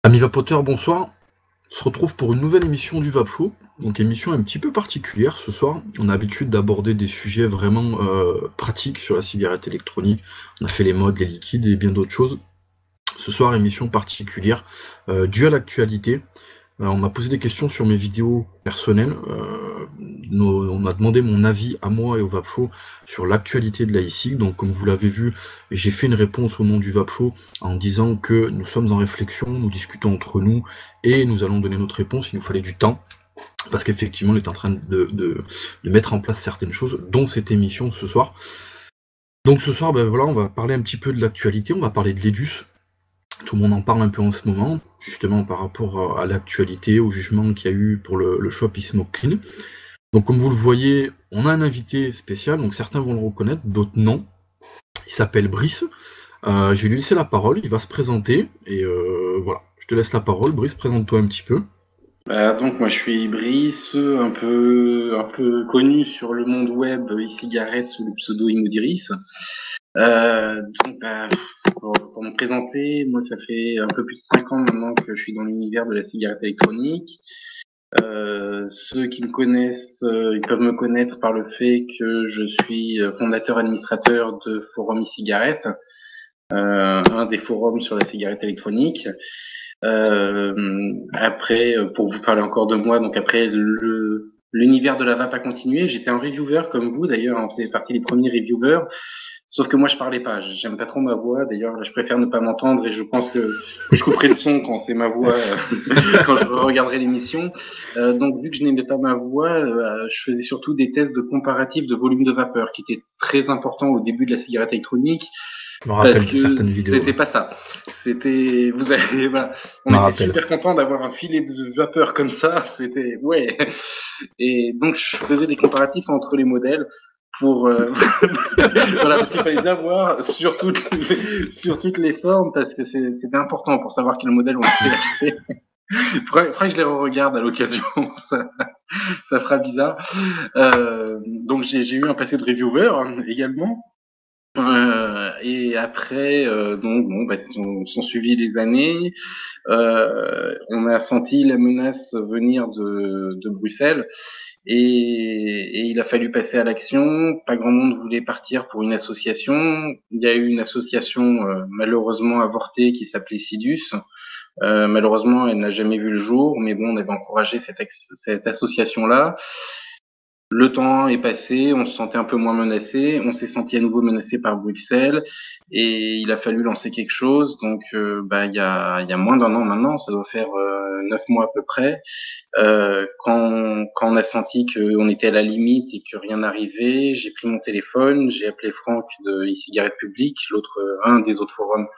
Amis vapoteurs, bonsoir. On se retrouve pour une nouvelle émission du Vap Show. Donc émission un petit peu particulière ce soir. On a l'habitude d'aborder des sujets vraiment pratiques sur la cigarette électronique. On a fait les modes, les liquides et bien d'autres choses. Ce soir, émission particulière due à l'actualité. On m'a posé des questions sur mes vidéos personnelles. On a demandé mon avis à moi et au Vap Show sur l'actualité de la e-cig. Donc comme vous l'avez vu, j'ai fait une réponse au nom du Vap Show en disant que nous sommes en réflexion, nous discutons entre nous et nous allons donner notre réponse. Il nous fallait du temps. Parce qu'effectivement, on est en train de mettre en place certaines choses, dont cette émission ce soir. Donc ce soir, on va parler un petit peu de l'actualité, on va parler de l'EDUS. Tout le monde en parle un peu en ce moment, justement par rapport à l'actualité, au jugement qu'il y a eu pour le shop Smoke Clean. Donc comme vous le voyez, on a un invité spécial, donc certains vont le reconnaître, d'autres non. Il s'appelle Brice. Je vais lui laisser la parole, il va se présenter, et voilà. Je te laisse la parole, Brice, présente-toi un petit peu. Donc moi je suis Brice, un peu connu sur le monde web e-cigarette sous le pseudo Imodiris. Pour me présenter, moi ça fait un peu plus de 5 ans maintenant que je suis dans l'univers de la cigarette électronique. Ceux qui me connaissent, ils peuvent me connaître par le fait que je suis fondateur administrateur de Forum e-cigarette, un des forums sur la cigarette électronique. Après, pour vous parler encore de moi, donc après l'univers de la vape a continué. J'étais un reviewer comme vous, d'ailleurs, on faisait partie des premiers reviewers. Sauf que moi, je parlais pas. J'aime pas trop ma voix. D'ailleurs, je préfère ne pas m'entendre et je pense que je couperai le son quand c'est ma voix, quand je regarderai l'émission. Donc, vu que je n'aimais pas ma voix, je faisais surtout des tests de comparatif de volume de vapeur, qui était très important au début de la cigarette électronique. Je me rappelle de certaines vidéos. C'était pas ça. C'était, vous avez, voilà, on était super content d'avoir un filet de vapeur comme ça. C'était, ouais. Et donc, je faisais des comparatifs entre les modèles pour, voilà, parce qu'il fallait les avoir sur toutes les formes parce que c'était important pour savoir quel modèle on était acheté. Faudrait que je les re-regarde à l'occasion. Ça fera bizarre. Donc, j'ai eu un passé de reviewer également. Et après, sont suivies les années. On a senti la menace venir de Bruxelles et il a fallu passer à l'action. Pas grand monde voulait partir pour une association. Il y a eu une association malheureusement avortée qui s'appelait Sidus. Malheureusement, elle n'a jamais vu le jour, mais bon, on avait encouragé cette association-là. Le temps est passé, on se sentait un peu moins menacé, on s'est senti à nouveau menacé par Bruxelles et il a fallu lancer quelque chose. Donc, il y a moins d'un an maintenant, ça doit faire 9 mois à peu près, quand on a senti qu'on était à la limite et que rien n'arrivait, j'ai pris mon téléphone, j'ai appelé Franck de e-cigarette publique, un des autres forums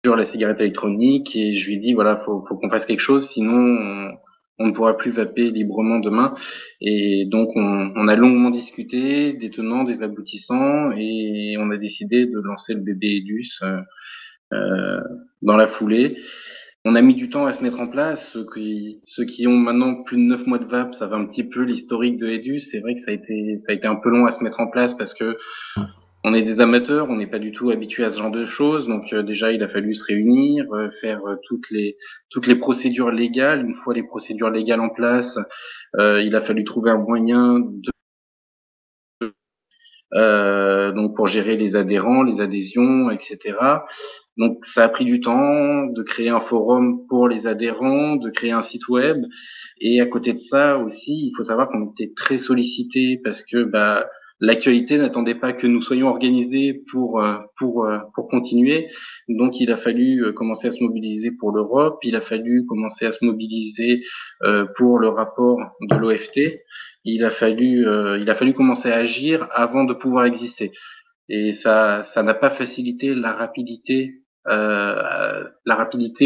sur la cigarette électronique, et je lui ai dit voilà, faut qu'on fasse quelque chose, sinon on ne pourra plus vaper librement demain. Et donc on a longuement discuté des tenants, des aboutissants, et on a décidé de lancer le bébé Edus dans la foulée. On a mis du temps à se mettre en place. Ceux qui ont maintenant plus de 9 mois de vape savent un petit peu l'historique de Edus. C'est vrai que ça a été un peu long à se mettre en place parce que on est des amateurs, on n'est pas du tout habitués à ce genre de choses. Donc déjà, il a fallu se réunir, faire toutes les procédures légales. Une fois les procédures légales en place, il a fallu trouver un moyen donc pour gérer les adhérents, les adhésions, etc. Donc ça a pris du temps de créer un forum pour les adhérents, de créer un site web. Et à côté de ça aussi, il faut savoir qu'on était très sollicités parce que l'actualité n'attendait pas que nous soyons organisés pour continuer. Donc il a fallu commencer à se mobiliser pour l'Europe, il a fallu commencer à se mobiliser pour le rapport de l'OFT. Il a fallu commencer à agir avant de pouvoir exister. Et ça n'a pas facilité la rapidité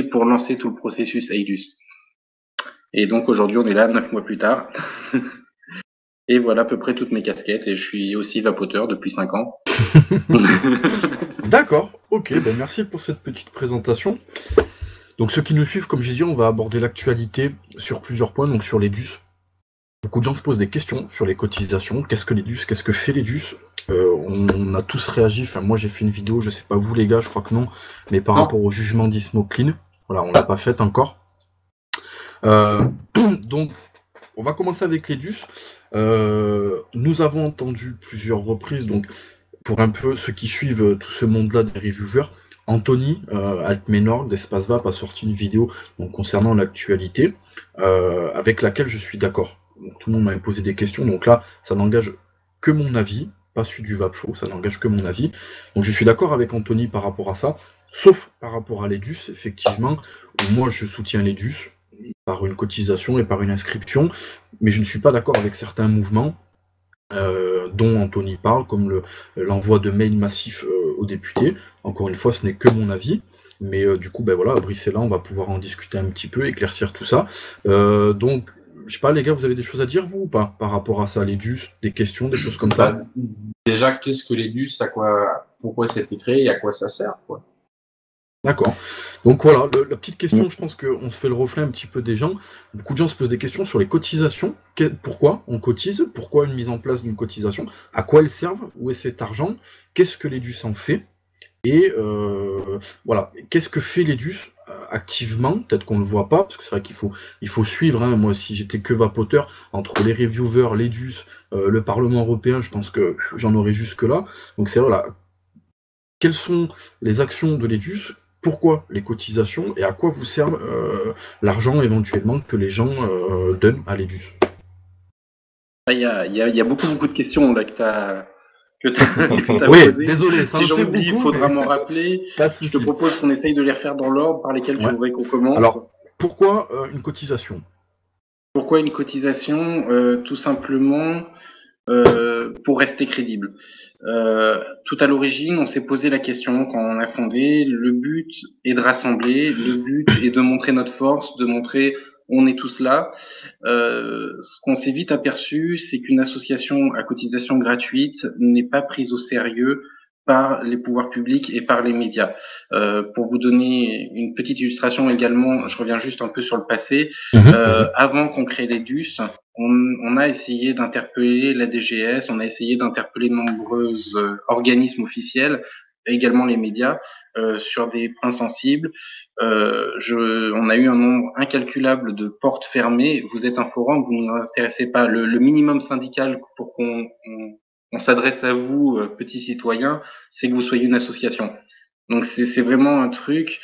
pour lancer tout le processus AIDUS. Et donc aujourd'hui, on est là 9 mois plus tard. Et voilà à peu près toutes mes casquettes. Et je suis aussi vapoteur depuis 5 ans. D'accord, ok, merci pour cette petite présentation. Donc ceux qui nous suivent, comme j'ai dit, on va aborder l'actualité sur plusieurs points, donc sur l'EDUS. Beaucoup de gens se posent des questions sur les cotisations. Qu'est-ce que l'EDUS? Qu'est-ce que fait l'EDUS? On a tous réagi, enfin moi j'ai fait une vidéo, je sais pas vous les gars, je crois que non, mais par rapport au jugement d'Smoke Clean. Voilà, on l'a pas faite encore. Donc, on va commencer avec l'EDUS. Nous avons entendu plusieurs reprises, donc pour un peu ceux qui suivent tout ce monde-là des reviewers, Anthony Altmenord d'Espace Vap a sorti une vidéo donc, concernant l'actualité, avec laquelle je suis d'accord. Donc, tout le monde m'avait posé des questions, donc là, ça n'engage que mon avis, pas celui du Vap Show, ça n'engage que mon avis. Donc je suis d'accord avec Anthony par rapport à ça, sauf par rapport à l'EDUS, effectivement, où moi je soutiens l'EDUS par une cotisation et par une inscription, mais je ne suis pas d'accord avec certains mouvements dont Anthony parle, comme l'envoi de mails massifs aux députés. Encore une fois, ce n'est que mon avis, mais du coup, ben voilà, Brice est là, on va pouvoir en discuter un petit peu, éclaircir tout ça. Donc, je sais pas, les gars, vous avez des choses à dire, vous, ou pas, par rapport à ça, l'EDUS, des questions, des choses comme ça? Déjà, qu'est-ce que l'EDUS, pourquoi ça a été créé et à quoi ça sert, quoi? D'accord. Donc voilà, la petite question, je pense qu'on se fait le reflet un petit peu des gens. Beaucoup de gens se posent des questions sur les cotisations. Pourquoi on cotise? Pourquoi une mise en place d'une cotisation? À quoi elles servent? Où est cet argent? Qu'est-ce que l'EDUS en fait? Et voilà, qu'est-ce que fait l'EDUS activement? Peut-être qu'on ne le voit pas, parce que c'est vrai qu'il faut suivre. Hein. Moi, si j'étais que vapoteur, entre les reviewers, l'EDUS, le Parlement européen, je pense que j'en aurais jusque-là. Donc c'est voilà, quelles sont les actions de l'EDUS? Pourquoi les cotisations et à quoi vous servent l'argent éventuellement que les gens donnent à l'EDUS? Il y a beaucoup de questions là que tu as oui, posées. Désolé, ça si j'en oublie, il faudra m'en rappeler. Pas de souci. Je te propose qu'on essaye de les refaire dans l'ordre par lesquels tu voudrais qu'on commence. Alors, pourquoi une cotisation? Pourquoi une cotisation? Tout simplement pour rester crédible. Tout à l'origine, on s'est posé la question quand on a fondé, le but est de rassembler, le but est de montrer notre force, de montrer on est tous là. Ce qu'on s'est vite aperçu, c'est qu'une association à cotisation gratuite n'est pas prise au sérieux par les pouvoirs publics et par les médias. Pour vous donner une petite illustration également, je reviens juste un peu sur le passé. Avant qu'on crée les DUS, on a essayé d'interpeller la DGS, on a essayé d'interpeller de nombreux organismes officiels, également les médias, sur des points sensibles. On a eu un nombre incalculable de portes fermées. Vous êtes un forum, vous ne vous intéressez pas. Le minimum syndical pour qu'on s'adresse à vous, petits citoyens, c'est que vous soyez une association. Donc c'est vraiment un truc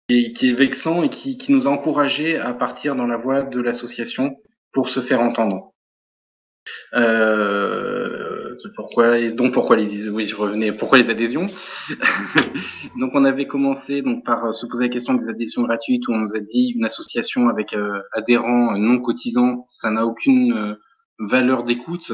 qui est vexant et qui nous a encouragés à partir dans la voie de l'association pour se faire entendre. Pourquoi les adhésions? Donc on avait commencé par se poser la question des adhésions gratuites, où on nous a dit une association avec adhérents non cotisants, ça n'a aucune valeur d'écoute.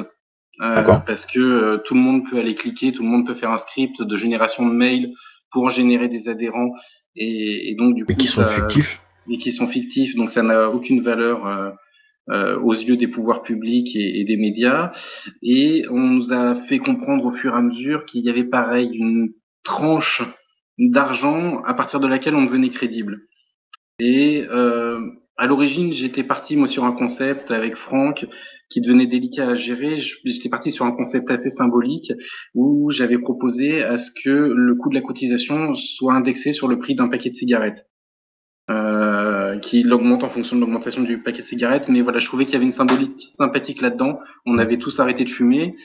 Parce que tout le monde peut aller cliquer, tout le monde peut faire un script de génération de mails pour générer des adhérents et donc du coup qui sont fictifs. Et qui sont fictifs, donc ça n'a aucune valeur aux yeux des pouvoirs publics et des médias. Et on nous a fait comprendre au fur et à mesure qu'il y avait pareil une tranche d'argent à partir de laquelle on devenait crédible. Et à l'origine, j'étais parti moi sur un concept avec Franck qui devenait délicat à gérer. J'étais parti sur un concept assez symbolique où j'avais proposé à ce que le coût de la cotisation soit indexé sur le prix d'un paquet de cigarettes, qui augmente en fonction de l'augmentation du paquet de cigarettes. Mais voilà, je trouvais qu'il y avait une symbolique sympathique là-dedans. On avait tous arrêté de fumer,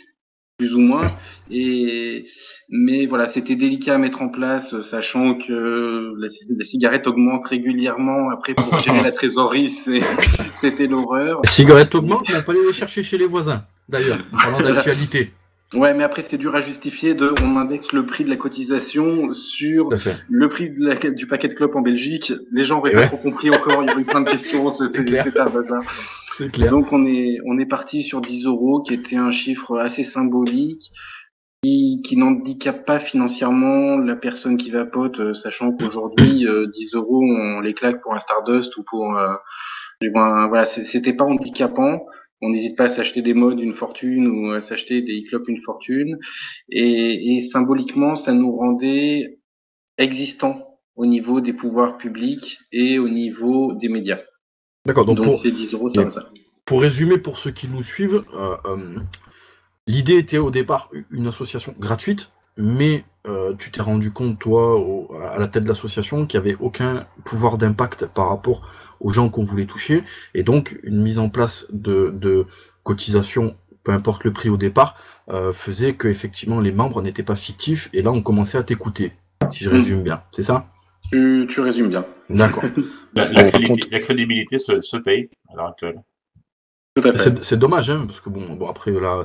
plus ou moins, mais voilà, c'était délicat à mettre en place, sachant que la cigarette augmente régulièrement. Après, pour gérer la trésorerie, c'était l'horreur. La cigarette augmente, mais on peut aller les chercher chez les voisins, d'ailleurs, en parlant d'actualité. Ouais, mais après, c'est dur à justifier on indexe le prix de la cotisation sur le prix du paquet de clopes en Belgique. Les gens auraient pas trop compris encore, il y aurait eu plein de questions, c'était un bazar. C'est clair. Donc, on est parti sur 10 €, qui était un chiffre assez symbolique, qui n'handicape pas financièrement la personne qui vapote, sachant qu'aujourd'hui, 10 €, on les claque pour un Stardust ou pour, voilà, c'était pas handicapant. On n'hésite pas à s'acheter des mods une fortune ou à s'acheter des e-clopes une fortune. Et symboliquement, ça nous rendait existants au niveau des pouvoirs publics et au niveau des médias. D'accord, donc ces 10 €, ça va ça. Pour résumer, pour ceux qui nous suivent, l'idée était au départ une association gratuite, mais tu t'es rendu compte, toi, à la tête de l'association, qu'il n'y avait aucun pouvoir d'impact par rapport aux gens qu'on voulait toucher, et donc une mise en place de cotisation, peu importe le prix au départ, faisait que effectivement les membres n'étaient pas fictifs, et là on commençait à t'écouter, si je résume bien, c'est ça? Tu résumes bien. D'accord. La crédibilité se paye à l'heure actuelle. C'est dommage, hein, parce que bon après là,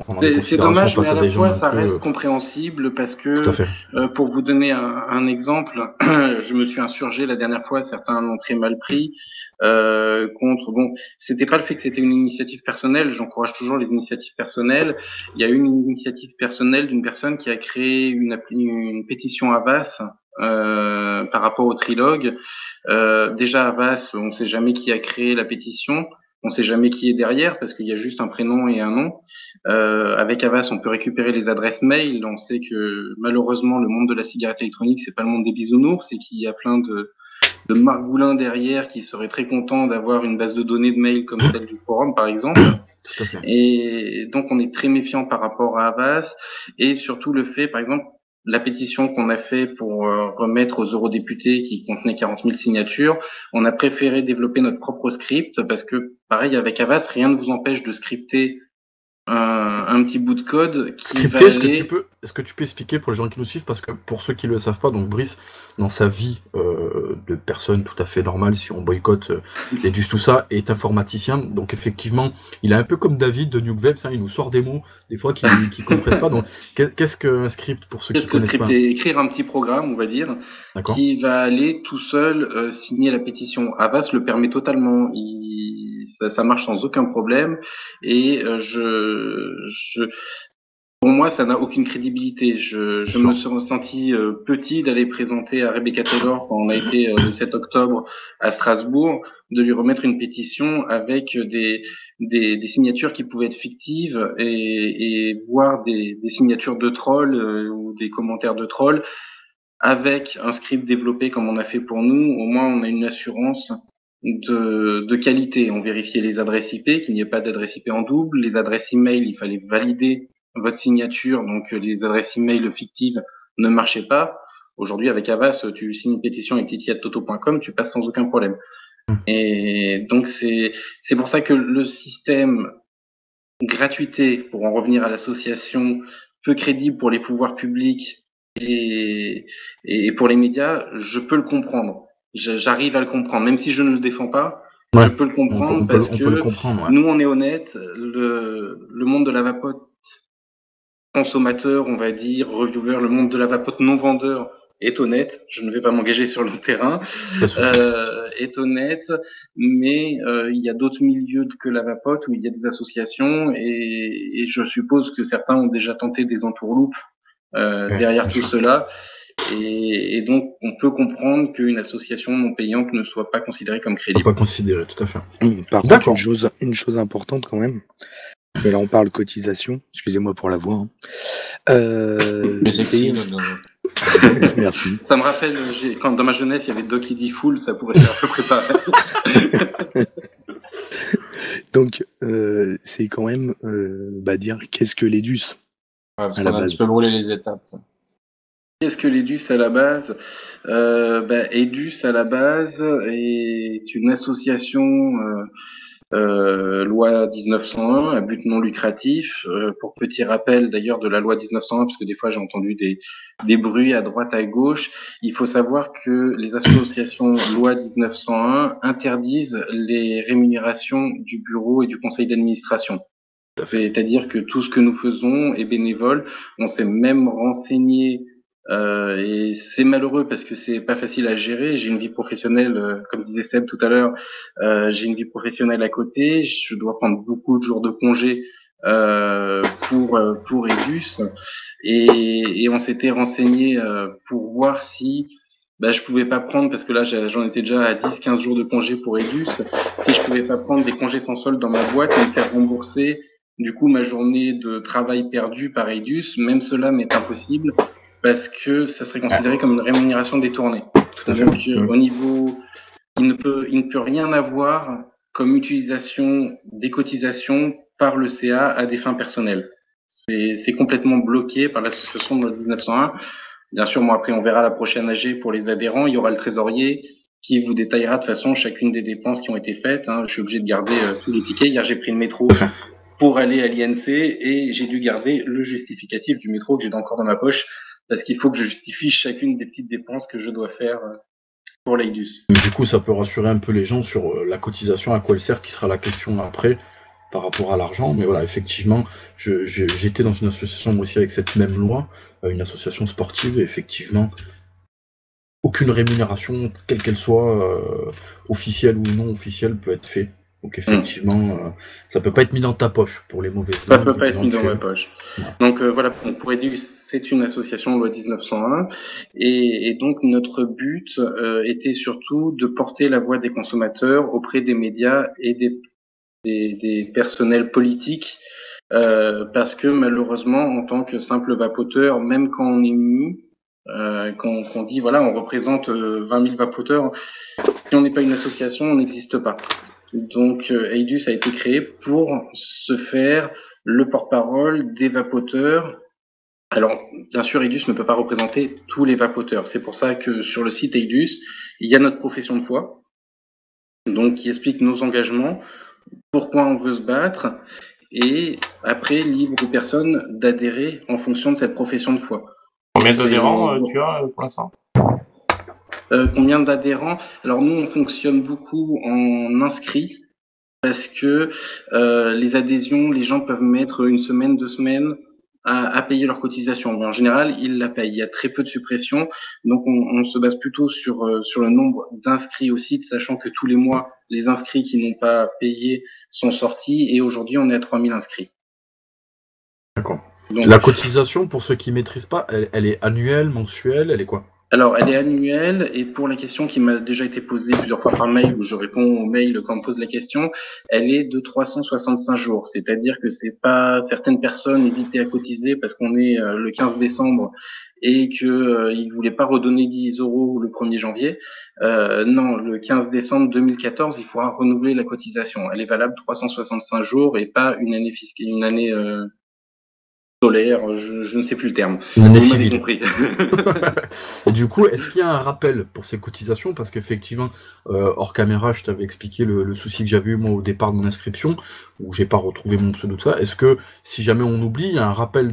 on a des C'est considérations dommage, mais face à à la des gens fois, un ça peu. reste compréhensible parce Tout à que, fait. pour vous donner un exemple, je me suis insurgé la dernière fois, certains l'ont très mal pris, contre, bon, c'était pas le fait que c'était une initiative personnelle, j'encourage toujours les initiatives personnelles. Il y a eu une initiative personnelle d'une personne qui a créé une pétition Havas, par rapport au trilogue. Déjà, Havas, on sait jamais qui a créé la pétition. On sait jamais qui est derrière parce qu'il y a juste un prénom et un nom. Avec Havas, on peut récupérer les adresses mail. On sait que malheureusement, le monde de la cigarette électronique, c'est pas le monde des bisounours, c'est qu'il y a plein de margoulins derrière qui seraient très contents d'avoir une base de données de mail comme celle du forum, par exemple. Tout à fait. Et donc, on est très méfiant par rapport à Havas et surtout le fait, par exemple, la pétition qu'on a fait pour remettre aux eurodéputés qui contenait 40 000 signatures, on a préféré développer notre propre script parce que, pareil, avec Havas, rien ne vous empêche de scripter un petit bout de code qui Scripté, va est-ce que tu peux expliquer pour les gens qui nous suivent, parce que pour ceux qui ne le savent pas, donc Brice, dans sa vie de personne tout à fait normale, si on boycotte les dus, tout ça, est informaticien, donc effectivement, il est un peu comme David de Nukeweb, il nous sort des mots, des fois, qu'il ne comprennent pas, donc qu'est-ce qu'un script pour ceux qui ne connaissent pas? Écrire un petit programme, on va dire, qui va aller tout seul signer la pétition. Havas le permet totalement, ça marche sans aucun problème, et pour moi, ça n'a aucune crédibilité. Je me suis senti petit d'aller présenter à Rebecca Taylor quand on a été le 7 octobre à Strasbourg, de lui remettre une pétition avec des signatures qui pouvaient être fictives et voire des signatures de trolls ou des commentaires de trolls avec un script développé comme on a fait pour nous. Au moins, on a une assurance de qualité. On vérifiait les adresses IP, qu'il n'y ait pas d'adresse IP en double, les adresses email, il fallait valider votre signature, donc les adresses email fictives ne marchaient pas. Aujourd'hui, avec Havas, tu signes une pétition avec titi@toto.com, tu passes sans aucun problème. Et donc, c'est pour ça que le système gratuité, pour en revenir à l'association, peu crédible pour les pouvoirs publics et pour les médias, je peux le comprendre. J'arrive à le comprendre, même si je ne le défends pas. Je peux le comprendre parce que nous, on est honnête. Le monde de la vapote consommateur, on va dire, reviewer, le monde de la vapote non vendeur est honnête. Je ne vais pas m'engager sur le terrain. Est honnête, mais il y a d'autres milieux que la vapote où il y a des associations et je suppose que certains ont déjà tenté des entourloupes derrière tout cela. Et donc, on peut comprendre qu'une association non payante ne soit pas considérée comme crédible. Pas considérée, tout à fait. Par contre, une chose importante quand même, et là on parle cotisation, excusez-moi pour la voix. Mais sexy, Merci. Ça me rappelle, quand dans ma jeunesse, il y avait Doc Eddie Fool, ça pourrait faire à peu près pareil. Donc, c'est quand même dire qu'est-ce que l'EDUS parce qu'on a un petit peu brûlé les étapes. Qu'est-ce que l'EDUS à la base? EDUS à la base est une association loi 1901 à but non lucratif. Pour petit rappel d'ailleurs de la loi 1901, parce que des fois j'ai entendu des bruits à droite à gauche, il faut savoir que les associations loi 1901 interdisent les rémunérations du bureau et du conseil d'administration. C'est-à-dire que tout ce que nous faisons est bénévole. On s'est même renseigné et c'est malheureux parce que c'est pas facile à gérer. J'ai une vie professionnelle, comme disait Seb tout à l'heure, j'ai une vie professionnelle à côté. Je dois prendre beaucoup de jours de congé pour EDUS et on s'était renseigné pour voir si je pouvais pas prendre, parce que là j'en étais déjà à 10-15 jours de congé pour EDUS, si je pouvais pas prendre des congés sans solde dans ma boîte et me faire rembourser du coup ma journée de travail perdue par EDUS. Même cela m'est impossible parce que ça serait considéré comme une rémunération détournée. Donc au niveau, il ne peut rien avoir comme utilisation des cotisations par le CA à des fins personnelles. C'est complètement bloqué par l'association de 1901. Bien sûr, moi après on verra la prochaine AG pour les adhérents. Il y aura le trésorier qui vous détaillera de toute façon chacune des dépenses qui ont été faites. Je suis obligé de garder tous les tickets. Hier j'ai pris le métro pour aller à l'INC et j'ai dû garder le justificatif du métro que j'ai encore dans ma poche parce qu'il faut que je justifie chacune des petites dépenses que je dois faire pour l'AIDUS. Du coup, ça peut rassurer un peu les gens sur la cotisation, à quoi elle sert, qui sera la question après par rapport à l'argent. Mais voilà, effectivement, j'étais dans une association moi aussi avec cette même loi, une association sportive, et effectivement, aucune rémunération, quelle qu'elle soit, officielle ou non officielle, peut être faite. Donc effectivement, ça peut pas être mis dans ta poche pour les mauvaises. Ça peut pas être mis dans ma poche. Ouais. Donc voilà, pour EDUS, c'est une association loi 1901 et donc notre but était surtout de porter la voix des consommateurs auprès des médias et des personnels politiques parce que malheureusement en tant que simple vapoteur, même quand on est mu, qu'on dit voilà on représente 20 000 vapoteurs, si on n'est pas une association, on n'existe pas. Donc EIDUS a été créé pour se faire le porte-parole des vapoteurs. Alors, bien sûr, EIDUS ne peut pas représenter tous les vapoteurs. C'est pour ça que sur le site EIDUS, il y a notre profession de foi, donc qui explique nos engagements, pourquoi on veut se battre, et après, libre aux personnes d'adhérer en fonction de cette profession de foi. Combien d'adhérents tu as pour l'instant ? Combien d'adhérents ? Alors nous, on fonctionne beaucoup en inscrits, parce que les adhésions, les gens peuvent mettre une semaine, 2 semaines, à payer leur cotisation. Mais en général, ils la payent. Il y a très peu de suppression. Donc, on se base plutôt sur le nombre d'inscrits au site, sachant que tous les mois, les inscrits qui n'ont pas payé sont sortis. Et aujourd'hui, on est à 3000 inscrits. D'accord. Donc, la cotisation, pour ceux qui ne maîtrisent pas, elle est annuelle, mensuelle, elle est quoi ? Alors, elle est annuelle, et pour la question qui m'a déjà été posée plusieurs fois par mail, où je réponds au mail quand on me pose la question, elle est de 365 jours. C'est-à-dire que c'est pas certaines personnes hésitaient à cotiser parce qu'on est le 15 décembre et que ils voulaient pas redonner 10 € le 1er janvier. Non, le 15 décembre 2014, il faudra renouveler la cotisation. Elle est valable 365 jours et pas une année fiscale, une année solaire, je ne sais plus le terme. Vous m'avez compris. Et du coup, est-ce qu'il y a un rappel pour ces cotisations ? Parce qu'effectivement, hors caméra, je t'avais expliqué le souci que j'avais eu moi au départ de mon inscription, où j'ai pas retrouvé mon pseudo, tout ça. Est-ce que, si jamais on oublie, il y a un rappel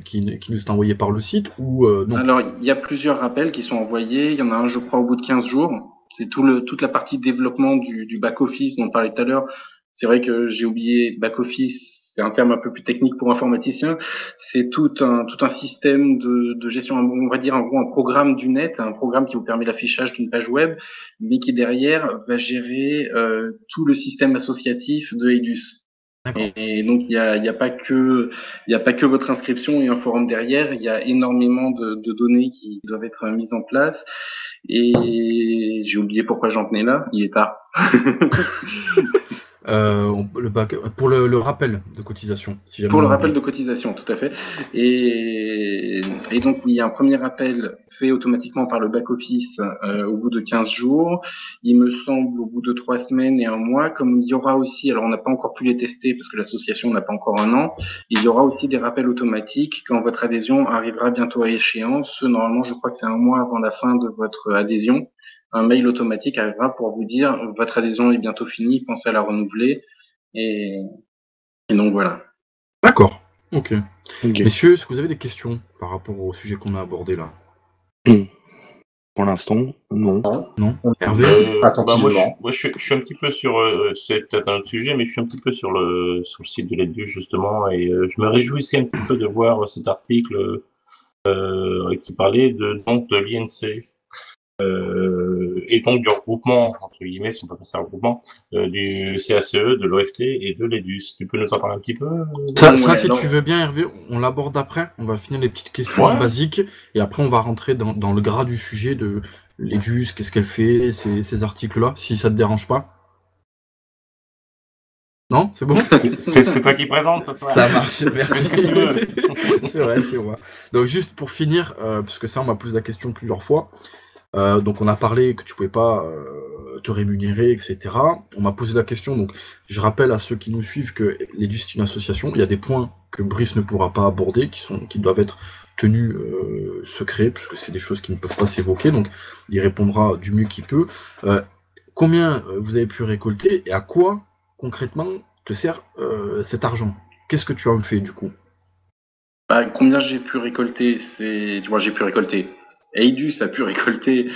qui nous est envoyé par le site ou non ? Alors, il y a plusieurs rappels qui sont envoyés. Il y en a un, je crois, au bout de 15 jours. C'est toute la partie développement du back-office dont on parlait tout à l'heure. C'est vrai que j'ai oublié back-office. C'est un terme un peu plus technique pour informaticien. C'est tout un système de gestion, on va dire en gros un programme du net, un programme qui vous permet l'affichage d'une page web, mais qui derrière va gérer tout le système associatif de EIDUS. Et donc il y a pas que votre inscription et un forum derrière. Il y a énormément de données qui doivent être mises en place. Et j'ai oublié pourquoi j'en tenais là. Il est tard. Pour le rappel de cotisation. Si jamais pour le rappel de cotisation, tout à fait. Et donc, il y a un premier rappel fait automatiquement par le back-office au bout de 15 jours. Il me semble au bout de 3 semaines et 1 mois. Comme il y aura aussi, alors on n'a pas encore pu les tester parce que l'association n'a pas encore 1 an, il y aura aussi des rappels automatiques quand votre adhésion arrivera bientôt à échéance. Normalement, je crois que c'est 1 mois avant la fin de votre adhésion. Un mail automatique arrivera pour vous dire votre adhésion est bientôt finie, pensez à la renouveler. Et donc voilà. D'accord. Ok. Messieurs, est-ce que vous avez des questions par rapport au sujet qu'on a abordé là ? Pour l'instant, non. Non. Hervé moi, je suis un petit peu sur. C'est peut-être un autre sujet, mais je suis un petit peu sur le site de l'EDUS justement, et je me réjouissais un petit peu de voir cet article qui parlait de l'INC. Et donc du regroupement, entre guillemets, si on peut passer un regroupement, du CACE, de l'OFT et de l'EDUS. Tu peux nous en parler un petit peu Ça, si tu veux bien, Hervé, on l'aborde après. On va finir les petites questions basiques et après on va rentrer dans le gras du sujet de l'EDUS, qu'est-ce qu'elle fait, ces articles-là, si ça te dérange pas. Non, c'est bon. C'est toi qui présente ce soir. Ça marche, merci. Qu'est-ce que tu veux C'est vrai, c'est moi. Donc juste pour finir, parce que ça on m'a posé la question plusieurs fois. Donc on a parlé que tu pouvais pas te rémunérer, etc. On m'a posé la question, donc je rappelle à ceux qui nous suivent que l'EDUS c'est une association. Il y a des points que Brice ne pourra pas aborder, qui doivent être tenus secrets, puisque c'est des choses qui ne peuvent pas s'évoquer, donc il répondra du mieux qu'il peut. Combien vous avez pu récolter et à quoi concrètement te sert cet argent? Qu'est-ce que tu en fais du coup? Combien j'ai pu récolter, j'ai pu récolter. Eidus a pu récolter,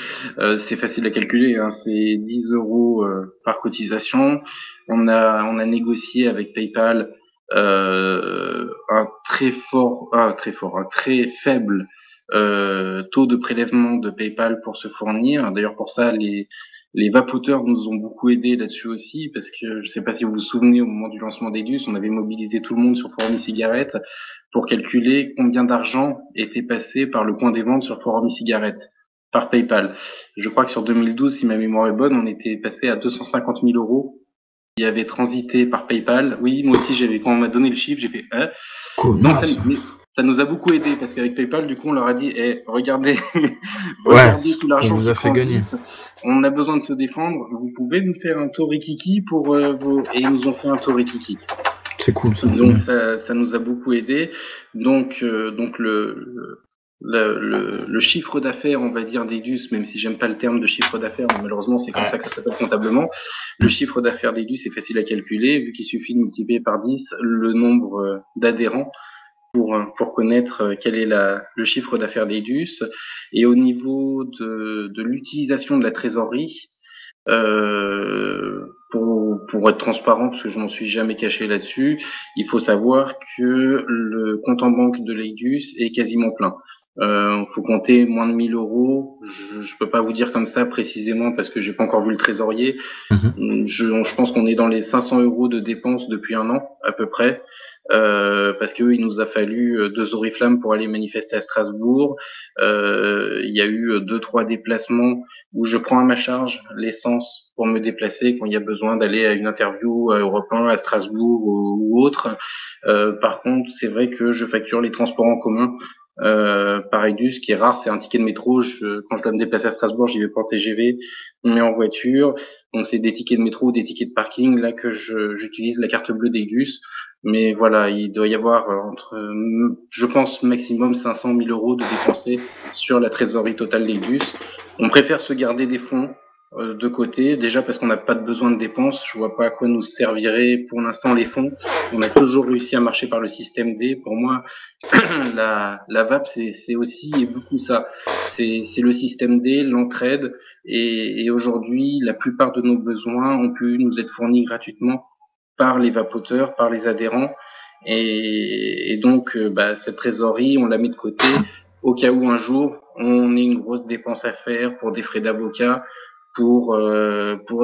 c'est facile à calculer, hein, c'est 10 € par cotisation. On a négocié avec PayPal un très faible taux de prélèvement de PayPal pour se fournir. D'ailleurs, pour ça, les vapoteurs nous ont beaucoup aidés là-dessus aussi, parce que je ne sais pas si vous vous souvenez, au moment du lancement d'Eidus, on avait mobilisé tout le monde sur Forum e-cigarette pour calculer combien d'argent était passé par le point des ventes sur Forum e-cigarette, par PayPal. Je crois que sur 2012, si ma mémoire est bonne, on était passé à 250 000 € qui avaient transité par PayPal. Oui, moi aussi, quand on m'a donné le chiffre, j'ai fait ça nous a beaucoup aidé, parce qu'avec PayPal, du coup, on leur a dit, regardez, regardez tout l'argent on vous a fait gagner. On a besoin de se défendre. Vous pouvez nous faire un taux Rikiki pour vos... Et ils nous ont fait un taux Rikiki. C'est cool. Donc ça nous a beaucoup aidé. Donc le chiffre d'affaires, on va dire d'Eidus, même si j'aime pas le terme de chiffre d'affaires, mais malheureusement c'est comme ça que ça s'appelle comptablement. Le chiffre d'affaires d'Eidus est facile à calculer, vu qu'il suffit de multiplier par 10 le nombre d'adhérents pour connaître quel est le chiffre d'affaires d'Eidus. Et au niveau de l'utilisation de la trésorerie, pour être transparent, parce que je m'en suis jamais caché là-dessus, il faut savoir que le compte en banque de l'Eidus est quasiment plein. Faut compter moins de 1 000 €. Je peux pas vous dire comme ça précisément parce que j'ai pas encore vu le trésorier. Je pense qu'on est dans les 500 € de dépenses depuis un an à peu près. Parce que il nous a fallu 2 oriflammes pour aller manifester à Strasbourg. Il y a eu 2-3 déplacements où je prends à ma charge l'essence pour me déplacer quand il y a besoin d'aller à une interview à Europe 1, à Strasbourg ou autre. Par contre, c'est vrai que je facture les transports en commun par Eidus, ce qui est rare, c'est un ticket de métro. Quand je dois me déplacer à Strasbourg, j'y vais pas en TGV, mais en voiture. Donc c'est des tickets de métro, des tickets de parking là que j'utilise la carte bleue d'Eidus. Mais voilà, il doit y avoir je pense, maximum 500 000 € de dépensés sur la trésorerie totale d'Eidus. On préfère se garder des fonds de côté, déjà parce qu'on n'a pas de besoin de dépenses. Je vois pas à quoi nous serviraient pour l'instant les fonds. On a toujours réussi à marcher par le système D. Pour moi, la VAP, c'est aussi et beaucoup ça. C'est le système D, l'entraide, et aujourd'hui, la plupart de nos besoins ont pu nous être fournis gratuitement par les vapoteurs, par les adhérents, et donc cette trésorerie, on la met de côté au cas où un jour on ait une grosse dépense à faire pour des frais d'avocat, pour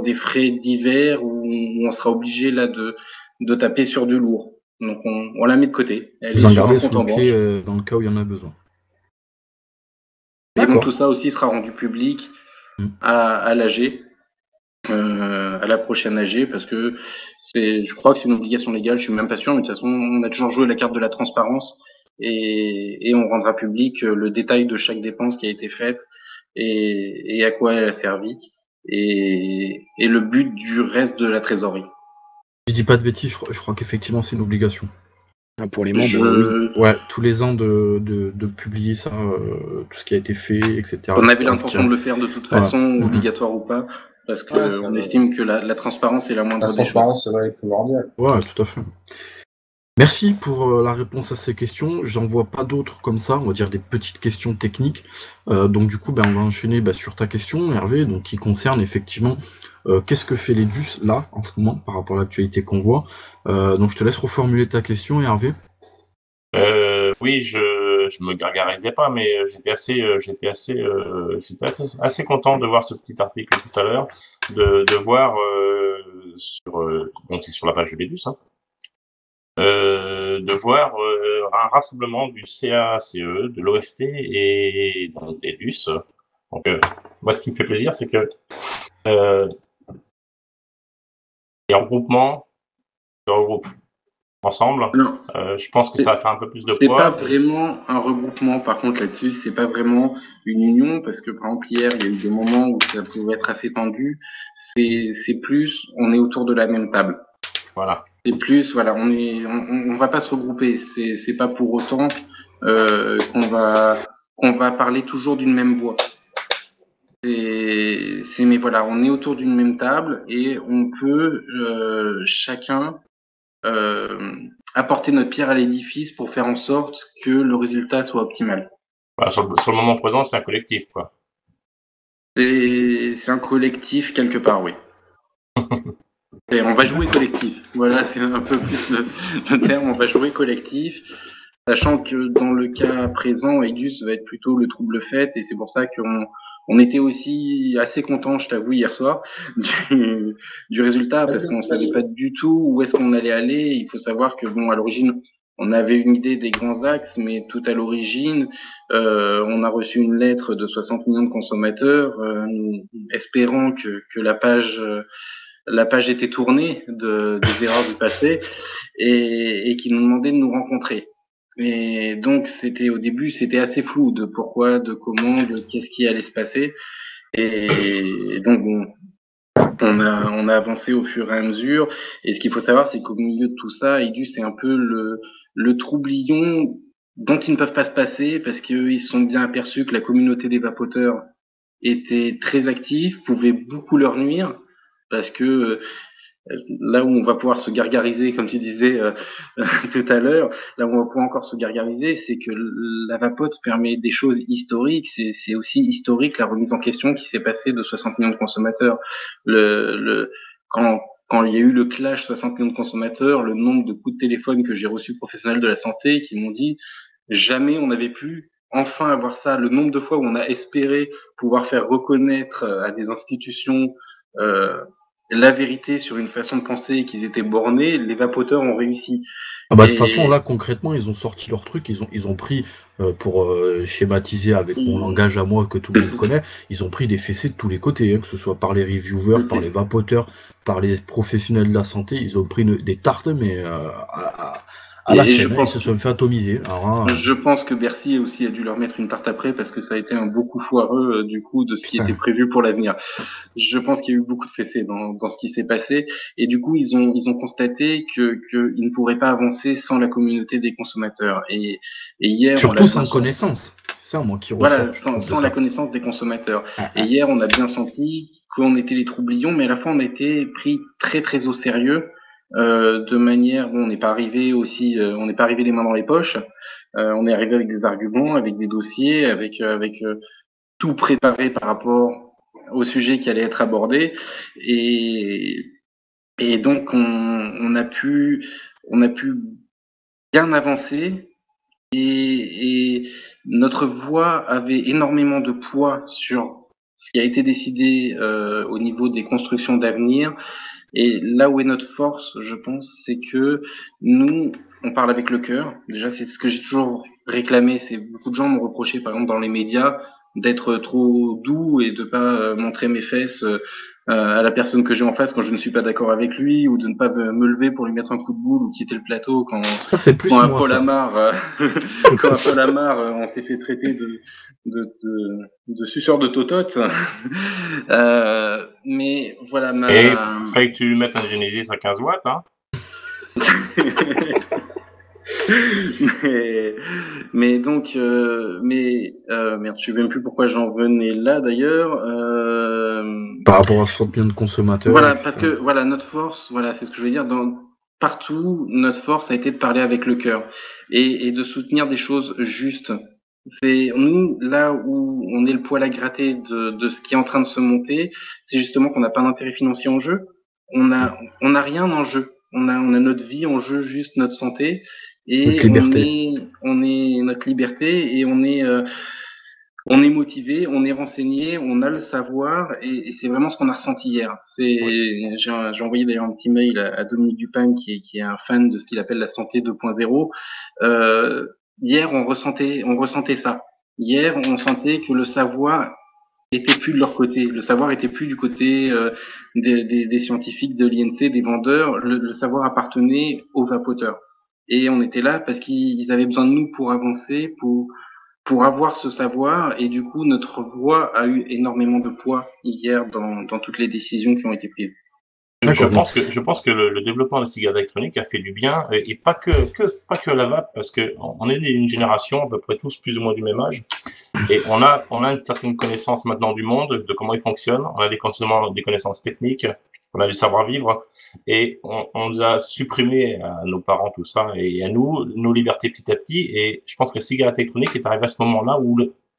des frais divers où on sera obligé là de taper sur du lourd. Donc on la met de côté. Vous en gardez sous le pied dans le cas où il y en a besoin. Et bon, tout ça aussi sera rendu public à l'AG. À la prochaine AG, parce que je crois que c'est une obligation légale, je suis même pas sûr, mais de toute façon on a toujours joué la carte de la transparence et on rendra public le détail de chaque dépense qui a été faite et à quoi elle a servi et le but du reste de la trésorerie. Je dis pas de bêtises, je crois qu'effectivement c'est une obligation. Pour les membres, ouais, tous les ans de publier ça, tout ce qui a été fait, etc. On avait l'intention de le faire de toute façon, obligatoire ou pas. Parce qu'on estime que la transparence est la moindre des choses. La transparence, c'est vrai, primordial. Ouais, tout à fait. Merci pour la réponse à ces questions. J'en vois pas d'autres comme ça, on va dire des petites questions techniques. Donc du coup, on va enchaîner sur ta question, Hervé, donc qui concerne effectivement qu'est-ce que fait l'EDUS là, en ce moment, par rapport à l'actualité qu'on voit. Donc je te laisse reformuler ta question, Hervé. Oui, je me gargarisais pas, mais j'étais assez content de voir ce petit article tout à l'heure, de voir donc c'est sur la page de l'EDUS, de voir un rassemblement du CACE, de l'OFT et donc d'EDUS. Donc moi, ce qui me fait plaisir, c'est que les regroupements se regroupent ensemble. Je pense que ça va faire un peu plus de poids. C'est pas vraiment un regroupement, par contre, là-dessus, c'est pas vraiment une union, parce que, par exemple, hier, il y a eu des moments où ça pouvait être assez tendu. c'est plus, on est autour de la même table. Voilà. C'est plus, voilà, on va pas se regrouper. C'est pas pour autant qu'on va parler toujours d'une même voix. Mais voilà, on est autour d'une même table et on peut chacun apporter notre pierre à l'édifice pour faire en sorte que le résultat soit optimal. Voilà, sur le moment présent, c'est un collectif, quoi. C'est un collectif quelque part, oui. Et on va jouer collectif. Voilà, c'est un peu plus le terme. On va jouer collectif, sachant que dans le cas présent, Aidus va être plutôt le trouble fait, et c'est pour ça qu'on était aussi assez content, je t'avoue, hier soir, du résultat, parce qu'on savait pas du tout où est-ce qu'on allait aller. Il faut savoir que, bon, à l'origine, on avait une idée des grands axes, mais tout à l'origine, on a reçu une lettre de 60 millions de consommateurs, espérant que la page était tournée des erreurs du passé et qui nous demandait de nous rencontrer. Et donc au début c'était assez flou de pourquoi, de comment, de qu'est-ce qui allait se passer. Et donc bon, on a avancé au fur et à mesure. Et ce qu'il faut savoir, c'est qu'au milieu de tout ça, Idus c'est un peu le troublion dont ils ne peuvent pas se passer, parce qu'ils se sont bien aperçus que la communauté des vapoteurs était très active, pouvait beaucoup leur nuire, parce que là où on va pouvoir se gargariser, comme tu disais tout à l'heure, là où on va pouvoir encore se gargariser, c'est que la vapote permet des choses historiques. C'est aussi historique la remise en question qui s'est passée de 60 millions de consommateurs. Quand il y a eu le clash 60 millions de consommateurs, le nombre de coups de téléphone que j'ai reçus professionnels de la santé qui m'ont dit jamais on n'avait pu enfin avoir ça, le nombre de fois où on a espéré pouvoir faire reconnaître à des institutions la vérité sur une façon de penser et qu'ils étaient bornés, les vapoteurs ont réussi. Ah bah, de toute façon, là, concrètement, ils ont sorti leur truc, ils ont pris, pour schématiser avec mon langage à moi que tout le monde connaît, ils ont pris des fessées de tous les côtés, hein, que ce soit par les reviewers, par les vapoteurs, par les professionnels de la santé, ils ont pris des tartes, mais à la chaîne, ils se sont fait atomiser. Alors, je pense que Bercy aussi a dû leur mettre une tarte après, parce que ça a été un beau coup foireux du coup de ce qui était prévu pour l'avenir. Je pense qu'il y a eu beaucoup de fessées dans ce qui s'est passé, et du coup ils ont constaté qu'ils ne pourraient pas avancer sans la communauté des consommateurs. Et hier, surtout sans connaissance. C'est ça, moi, qui ressort. Voilà, sans la connaissance des consommateurs. Et hier, on a bien senti qu'on était les troublions, mais à la fois on a été pris très très au sérieux. De manière, bon, on n'est pas arrivé les mains dans les poches. On est arrivé avec des arguments, avec des dossiers, avec tout préparé par rapport au sujet qui allait être abordé. Et donc on a pu bien avancer. Et notre voix avait énormément de poids sur ce qui a été décidé au niveau des constructions d'avenir. Et là où est notre force, je pense, c'est que nous, on parle avec le cœur. Déjà, c'est ce que j'ai toujours réclamé. C'est beaucoup de gens m'ont reproché, par exemple, dans les médias, d'être trop doux et de pas montrer mes fesses à la personne que j'ai en face quand je ne suis pas d'accord avec lui, ou de ne pas me lever pour lui mettre un coup de boule ou quitter le plateau quand un Paul Amar, on s'est fait traiter de suceur de totote. Mais voilà Et fallait que tu lui mettes un Genesis à 15 watts, hein. mais donc, merde, je sais même plus pourquoi j'en venais là d'ailleurs. Par rapport à 60 millions de consommateurs. Voilà, parce que voilà, notre force, voilà, c'est ce que je veux dire. Partout, notre force a été de parler avec le cœur et de soutenir des choses justes. C'est nous, là où on est le poil à gratter de ce qui est en train de se monter, c'est justement qu'on n'a pas d'intérêt financier en jeu. On a rien en jeu. On a notre vie en jeu, juste notre santé, et on est notre liberté, et on est motivé, on est renseigné, on a le savoir, et c'est vraiment ce qu'on a ressenti hier. J'ai envoyé d'ailleurs un petit mail à Dominique Dupagne, qui est un fan de ce qu'il appelle la santé 2.0. Hier, on ressentait ça. Hier, on sentait que le savoir était plus de leur côté. Le savoir était plus du côté des scientifiques, de l'INC, des vendeurs. Le savoir appartenait aux vapoteurs. Et on était là parce qu'ils avaient besoin de nous pour avancer, pour avoir ce savoir, et du coup notre voix a eu énormément de poids hier dans toutes les décisions qui ont été prises. Je pense que le développement de la cigarette électronique a fait du bien, et pas que la vape, parce que on est une génération à peu près tous plus ou moins du même âge, et on a une certaine connaissance maintenant du monde, de comment il fonctionne, on a des connaissances techniques, on a du savoir-vivre, et on nous a supprimé à nos parents tout ça, et à nous, nos libertés petit à petit, et je pense que la cigarette électronique est arrivée à ce moment-là où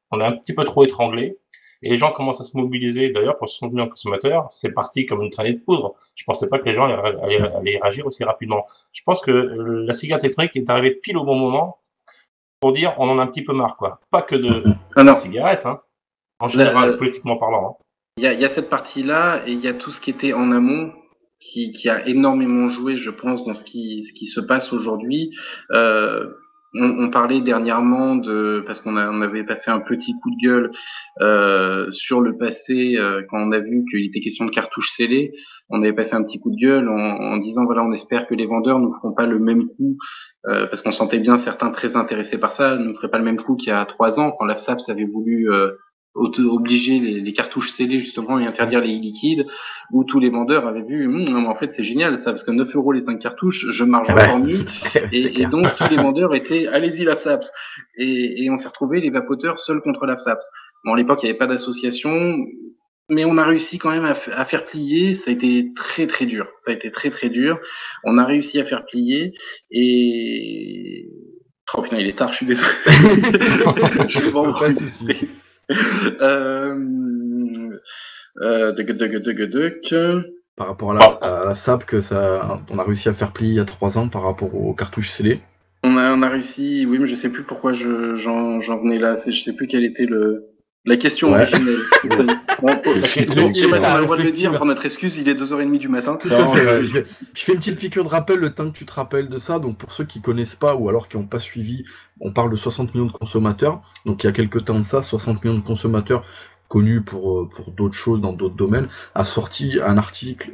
on est un petit peu trop étranglé, et les gens commencent à se mobiliser. D'ailleurs, pour se soutenir consommateurs, c'est parti comme une traînée de poudre. Je pensais pas que les gens allaient réagir aussi rapidement. Je pense que la cigarette électronique est arrivée pile au bon moment pour dire on en a un petit peu marre, quoi. Pas que de la cigarette, hein, en général, politiquement parlant. Il y a cette partie-là, et il y a tout ce qui était en amont qui a énormément joué, je pense, dans ce qui se passe aujourd'hui. On parlait dernièrement parce qu'on avait passé un petit coup de gueule sur le passé quand on a vu qu'il était question de cartouches scellées. On avait passé un petit coup de gueule en disant voilà, on espère que les vendeurs nous feront pas le même coup parce qu'on sentait bien certains très intéressés par ça, ne feraient pas le même coup qu'il y a 3 ans quand l'AFSAPS avait voulu obliger les cartouches scellées justement et interdire les liquides, où tous les vendeurs avaient vu non, mais en fait c'est génial ça, parce que 9 € les 5 cartouches, je marge encore mieux. Et donc tous les vendeurs étaient allez-y l'AFSAPS, et on s'est retrouvé les vapoteurs seuls contre l'AFSAPS. Bon, à l'époque il n'y avait pas d'association, mais on a réussi quand même à faire plier. Ça a été très très dur, on a réussi à faire plier, et oh putain il est tard, je suis désolé. Je suis vraiment pas de souci. Par rapport à la SAP, on a réussi à faire plier il y a 3 ans par rapport aux cartouches scellées. On a réussi, oui, mais je sais plus pourquoi j'en venais là. Je sais plus quelle était la question originelle. On a le droit de le dire, pour notre excuse, il est 2h30 du matin. Tout à fait, je fais une petite piqûre de rappel le temps que tu te rappelles de ça. Donc pour ceux qui connaissent pas ou alors qui n'ont pas suivi, on parle de 60 millions de consommateurs. Donc il y a quelques temps de ça, 60 millions de consommateurs connus pour d'autres choses dans d'autres domaines, a sorti un article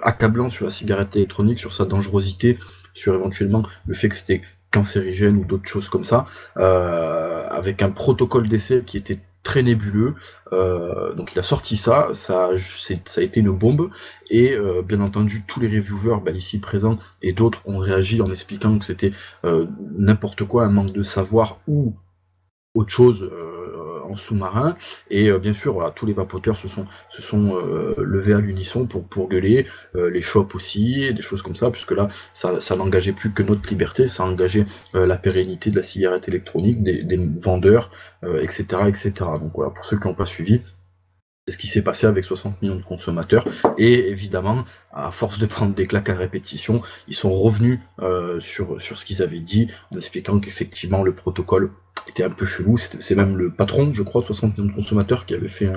accablant sur la cigarette électronique, sur sa dangerosité, sur éventuellement le fait que c'était cancérigène ou d'autres choses comme ça, avec un protocole d'essai qui était très nébuleux. Donc il a sorti ça a été une bombe, et bien entendu tous les reviewers ici présents et d'autres ont réagi en expliquant que c'était n'importe quoi, un manque de savoir ou autre chose en sous-marin, et bien sûr voilà, tous les vapoteurs se sont levés à l'unisson pour gueuler, les shops aussi, et des choses comme ça, puisque là ça n'engageait plus que notre liberté, ça engageait la pérennité de la cigarette électronique, des vendeurs, etc. Donc voilà, pour ceux qui n'ont pas suivi, c'est ce qui s'est passé avec 60 millions de consommateurs, et évidemment, à force de prendre des claques à répétition, ils sont revenus sur ce qu'ils avaient dit, en expliquant qu'effectivement le protocole était un peu chelou. C'est même le patron, je crois, de 60 millions de consommateurs qui avait fait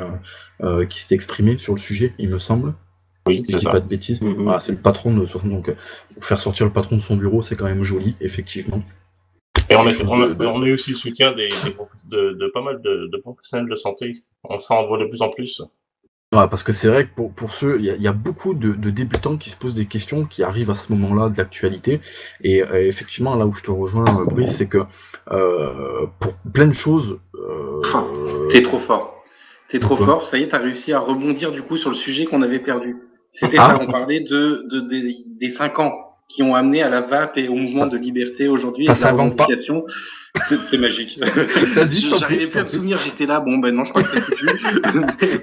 qui s'était exprimé sur le sujet, il me semble. Oui, si je dis pas de bêtises. Voilà, c'est le patron de 60, donc faire sortir le patron de son bureau, c'est quand même joli, effectivement. Et on a eu aussi le soutien de pas mal de professionnels de santé. On s'en voit de plus en plus. Ouais, parce que c'est vrai que pour ceux, il y a beaucoup de débutants qui se posent des questions, qui arrivent à ce moment-là de l'actualité, et effectivement là où je te rejoins, Brice, c'est que pour plein de choses. T'es trop fort. Ça y est, t'as réussi à rebondir du coup sur le sujet qu'on avait perdu. C'était ça, on parlait des 5 ans qui ont amené à la vape et au mouvement de liberté aujourd'hui et de la revendication. C'est magique. Vas-y, je t'en prie. J'arrivais plus à me souvenir, j'étais là, bon ben non, je crois que c'est foutu.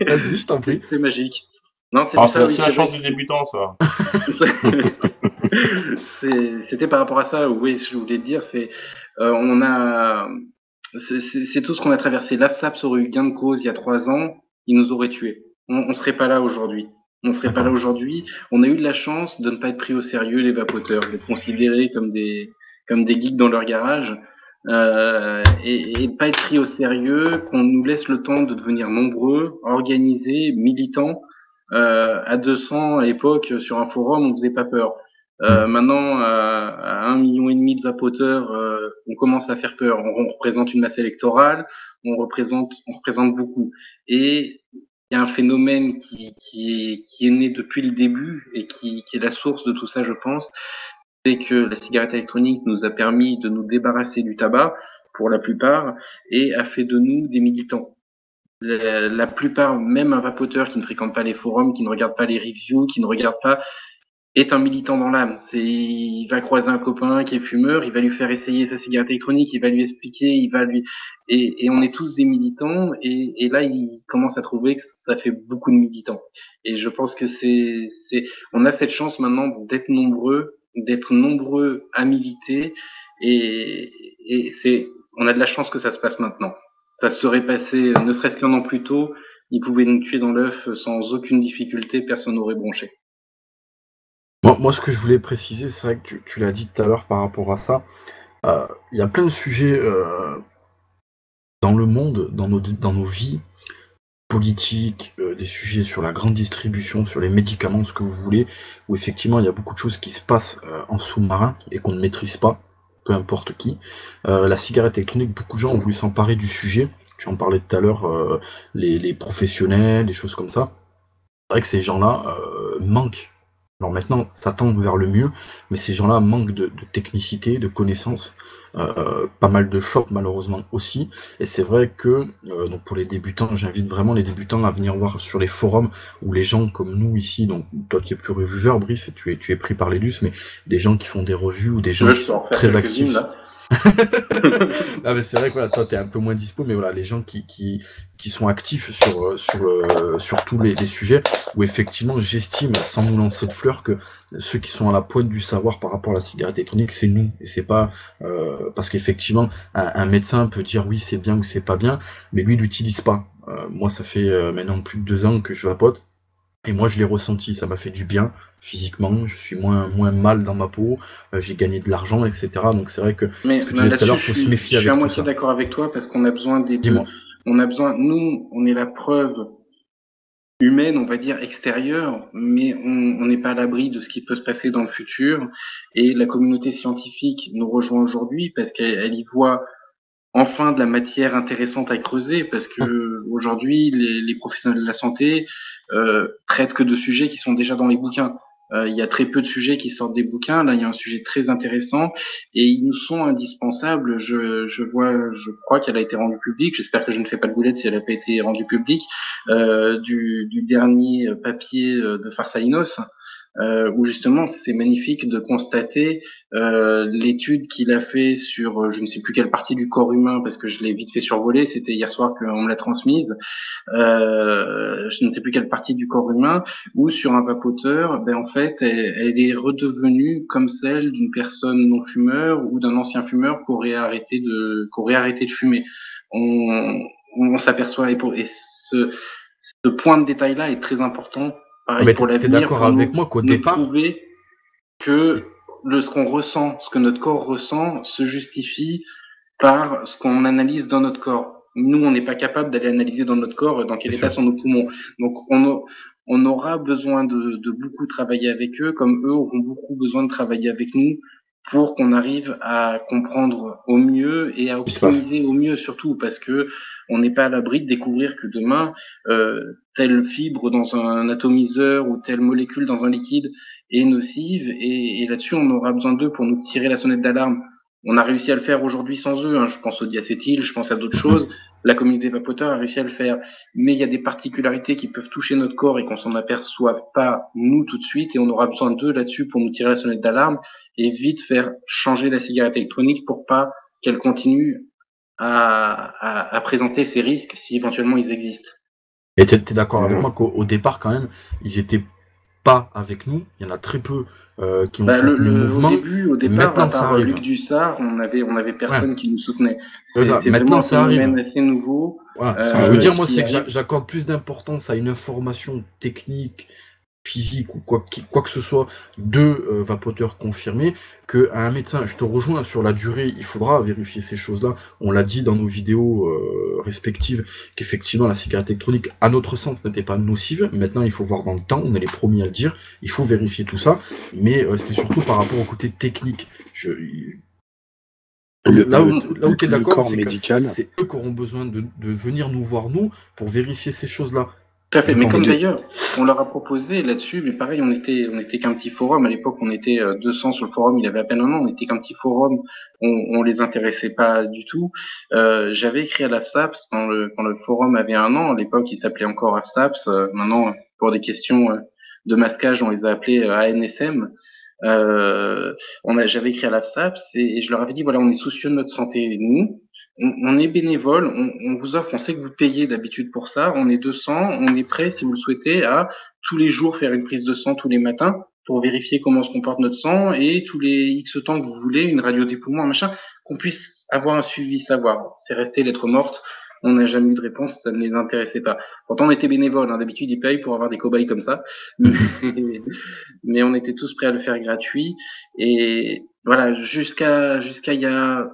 Vas-y, je t'en prie. C'est magique. Non, c'est la chance du débutant, ça. C'était par rapport à ça, oui, je voulais te dire, c'est tout ce qu'on a traversé. L'AFSAPS aurait eu gain de cause il y a 3 ans, ils nous auraient tués. On serait pas là aujourd'hui. On a eu de la chance de ne pas être pris au sérieux, les vapoteurs, d'être considérés comme des geeks dans leur garage, et pas être pris au sérieux, qu'on nous laisse le temps de devenir nombreux, organisés, militants. À 200 à l'époque, sur un forum, on faisait pas peur. Maintenant, à 1,5 million de vapoteurs, on commence à faire peur. On représente une masse électorale, on représente beaucoup. Et il y a un phénomène qui est né depuis le début et qui est la source de tout ça, je pense, c'est que la cigarette électronique nous a permis de nous débarrasser du tabac. pour la plupart, et a fait de nous des militants. La plupart, même un vapoteur qui ne fréquente pas les forums, qui ne regarde pas les reviews, qui ne regarde pas, est un militant dans l'âme. Il va croiser un copain qui est fumeur, il va lui faire essayer sa cigarette électronique, il va lui expliquer, et on est tous des militants, et là, il commence à trouver que ça fait beaucoup de militants. Et je pense que on a cette chance maintenant d'être nombreux à militer, on a de la chance que ça se passe maintenant. Ça serait passé, ne serait-ce qu'un an plus tôt, ils pouvaient nous tuer dans l'œuf sans aucune difficulté, personne n'aurait bronché. Moi, ce que je voulais préciser, c'est vrai que tu l'as dit tout à l'heure par rapport à ça. Il y a plein de sujets dans le monde, dans nos vies politiques, des sujets sur la grande distribution, sur les médicaments, ce que vous voulez, où effectivement il y a beaucoup de choses qui se passent en sous-marin et qu'on ne maîtrise pas, peu importe qui. La cigarette électronique, beaucoup de gens ont voulu s'emparer du sujet. Tu en parlais tout à l'heure, les professionnels, des choses comme ça. C'est vrai que ces gens-là manquent. Alors maintenant, ça tend vers le mieux, mais ces gens-là manquent de technicité, de connaissances, pas mal de chocs malheureusement aussi. Et c'est vrai que donc pour les débutants, j'invite vraiment les débutants à venir voir sur les forums où les gens comme nous ici, donc toi qui es plus revieweur, Brice, tu es pris par l'ELUS, mais des gens qui font des revues ou des gens qui sont très actifs. Là. Ah mais c'est vrai que voilà, toi t'es un peu moins dispo, mais voilà, les gens qui sont actifs sur tous les sujets, où effectivement j'estime, sans nous lancer de fleurs, que ceux qui sont à la pointe du savoir par rapport à la cigarette électronique, c'est nous, et c'est pas parce qu'effectivement un médecin peut dire oui c'est bien ou c'est pas bien, mais lui il l'utilise pas. Moi ça fait maintenant plus de 2 ans que je vapote, et moi je l'ai ressenti, ça m'a fait du bien physiquement, je suis moins mal dans ma peau, j'ai gagné de l'argent, etc. Donc c'est vrai que ce que tu disais tout à l'heure, faut se méfier avec tout ça. Je suis à moitié d'accord avec toi, parce qu'on a besoin des deux. On a besoin, nous, on est la preuve humaine, on va dire extérieure, mais on n'est pas à l'abri de ce qui peut se passer dans le futur. Et la communauté scientifique nous rejoint aujourd'hui parce qu'elle y voit enfin de la matière intéressante à creuser, parce que aujourd'hui les professionnels de la santé traitent que de sujets qui sont déjà dans les bouquins. Il y a très peu de sujets qui sortent des bouquins. Là, il y a un sujet très intéressant et ils nous sont indispensables. Je crois qu'elle a été rendue publique. J'espère que je ne fais pas de boulette si elle n'a pas été rendue publique, du dernier papier de Farsalinos. Où justement c'est magnifique de constater l'étude qu'il a fait sur je ne sais plus quelle partie du corps humain, parce que je l'ai vite fait survoler, c'était hier soir qu'on me l'a transmise, je ne sais plus quelle partie du corps humain, où sur un vapoteur, ben en fait elle est redevenue comme celle d'une personne non fumeur ou d'un ancien fumeur qui aurait arrêté de fumer. On s'aperçoit, et ce point de détail là est très important. Pareil, pour l'avenir, t'es d'accord avec moi qu'au départ, prouver que ce qu'on ressent, ce que notre corps ressent, se justifie par ce qu'on analyse dans notre corps. Nous, on n'est pas capable d'aller analyser dans notre corps dans quel état sont nos poumons. Donc, on aura besoin de beaucoup travailler avec eux, comme eux auront beaucoup besoin de travailler avec nous, pour qu'on arrive à comprendre au mieux et à optimiser au mieux, surtout parce que on n'est pas à l'abri de découvrir que demain telle fibre dans un atomiseur ou telle molécule dans un liquide est nocive, et là-dessus on aura besoin d'eux pour nous tirer la sonnette d'alarme. On a réussi à le faire aujourd'hui sans eux, hein. Je pense au diacétyl, je pense à d'autres choses. La communauté vapoteur a réussi à le faire. Mais il y a des particularités qui peuvent toucher notre corps et qu'on s'en aperçoit pas nous tout de suite, et on aura besoin d'eux là-dessus pour nous tirer la sonnette d'alarme et vite faire changer la cigarette électronique pour pas qu'elle continue à présenter ces risques si éventuellement ils existent. Et t'es d'accord avec moi qu'au départ quand même, ils étaient pas avec nous, il y en a très peu qui ont soutenu le mouvement. Au départ, à part Luc Dussard, on avait personne qui nous soutenait. Maintenant ça arrive. Assez nouveau. Voilà. Ce que je veux dire moi, c'est que j'accorde plus d'importance à une information technique, physique ou quoi que ce soit de vapoteurs confirmés qu'à un médecin. Je te rejoins sur la durée, il faudra vérifier ces choses-là. On l'a dit dans nos vidéos respectives qu'effectivement la cigarette électronique, à notre sens, n'était pas nocive. Maintenant, il faut voir dans le temps, on est les premiers à le dire, il faut vérifier tout ça, mais c'était surtout par rapport au côté technique. Là où tu es d'accord, c'est eux qui auront besoin de venir nous voir, nous, pour vérifier ces choses-là. Tout à fait, mais comme d'ailleurs, on leur a proposé là-dessus, mais pareil, on était qu'un petit forum. À l'époque, on était 200 sur le forum, il avait à peine un an, on était qu'un petit forum, on les intéressait pas du tout. J'avais écrit à l'AFSAPS quand le forum avait un an. À l'époque, il s'appelait encore AFSAPS. Maintenant, pour des questions de masquage, on les a appelés ANSM. J'avais écrit à l'AFSAPS et je leur avais dit, voilà, on est soucieux de notre santé, nous. On est bénévole, on vous offre, on sait que vous payez d'habitude pour ça, on est 200, on est prêt, si vous le souhaitez, à tous les jours faire une prise de sang tous les matins pour vérifier comment se comporte notre sang et tous les X temps que vous voulez, une radio des poumons, machin, qu'on puisse avoir un suivi, savoir. C'est resté lettre morte, on n'a jamais eu de réponse, ça ne les intéressait pas. Pourtant, on était bénévoles, hein, d'habitude ils payent pour avoir des cobayes comme ça, mais on était tous prêts à le faire gratuit, et voilà, jusqu'à il y a...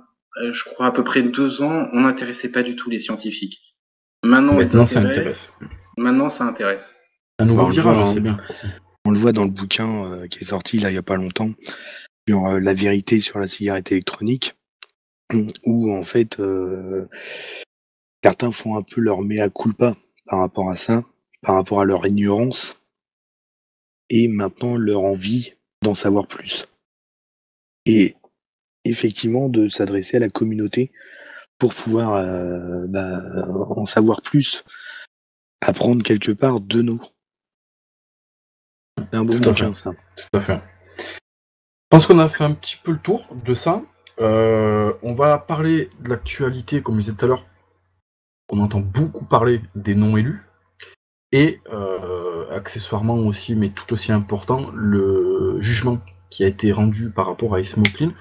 je crois à peu près 2 ans, on n'intéressait pas du tout les scientifiques. Maintenant ça intéresse. Maintenant, ça intéresse. Un nouveau virage, je sais bien. On le voit dans le bouquin qui est sorti là il n'y a pas longtemps, sur la vérité sur la cigarette électronique, où en fait certains font un peu leur mea culpa par rapport à ça, par rapport à leur ignorance, et maintenant leur envie d'en savoir plus. Et effectivement de s'adresser à la communauté pour pouvoir en savoir plus, apprendre quelque part de nous. C'est un bon bouquin, ça. Tout à fait. Je pense qu'on a fait un petit peu le tour de ça. On va parler de l'actualité, comme je disais tout à l'heure. On entend beaucoup parler des non-élus. Et accessoirement aussi, mais tout aussi important, le jugement qui a été rendu par rapport à Ismoclean.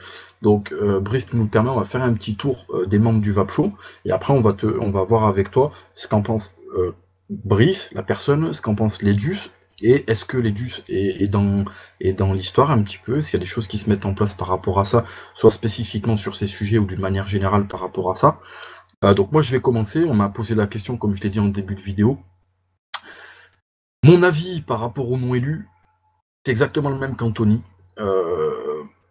Donc Brice nous permet, on va faire un petit tour des membres du VAP Show, et après on va voir avec toi ce qu'en pense Brice, la personne, ce qu'en pense l'EDUS, et est-ce que l'EDUS est dans l'histoire un petit peu, est-ce qu'il y a des choses qui se mettent en place par rapport à ça, soit spécifiquement sur ces sujets ou d'une manière générale par rapport à ça. Donc moi je vais commencer, on m'a posé la question comme je l'ai dit en début de vidéo. Mon avis par rapport aux non-élus, c'est exactement le même qu'Anthony.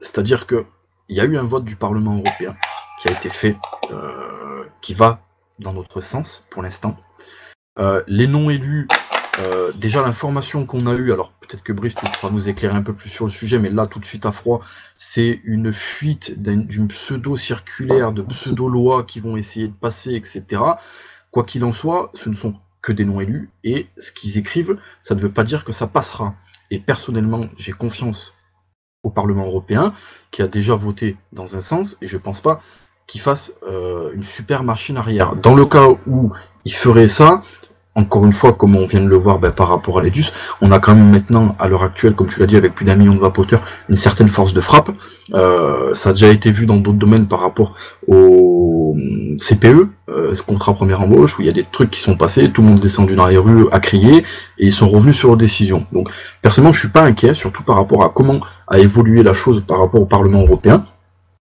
C'est-à-dire que il y a eu un vote du Parlement européen qui a été fait, qui va dans notre sens pour l'instant. Les non-élus, déjà l'information qu'on a eue, alors peut-être que Brice tu pourras nous éclairer un peu plus sur le sujet, mais là tout de suite à froid, c'est une fuite d'une pseudo-circulaire, de pseudo-lois qui vont essayer de passer, etc. Quoi qu'il en soit, ce ne sont que des non-élus, et ce qu'ils écrivent, ça ne veut pas dire que ça passera. Et personnellement, j'ai confiance au Parlement européen, qui a déjà voté dans un sens, et je pense pas qu'il fasse une super machine arrière. Dans le cas où il ferait ça, encore une fois, comme on vient de le voir par rapport à l'EDUS, on a quand même maintenant, à l'heure actuelle, comme tu l'as dit, avec plus d'1 million de vapoteurs, une certaine force de frappe. Ça a déjà été vu dans d'autres domaines par rapport au CPE, ce contrat première embauche, où il y a des trucs qui sont passés, tout le monde est descendu dans les rues à crier, et ils sont revenus sur leurs décisions. Donc, personnellement, je suis pas inquiet, surtout par rapport à comment a évolué la chose par rapport au Parlement européen.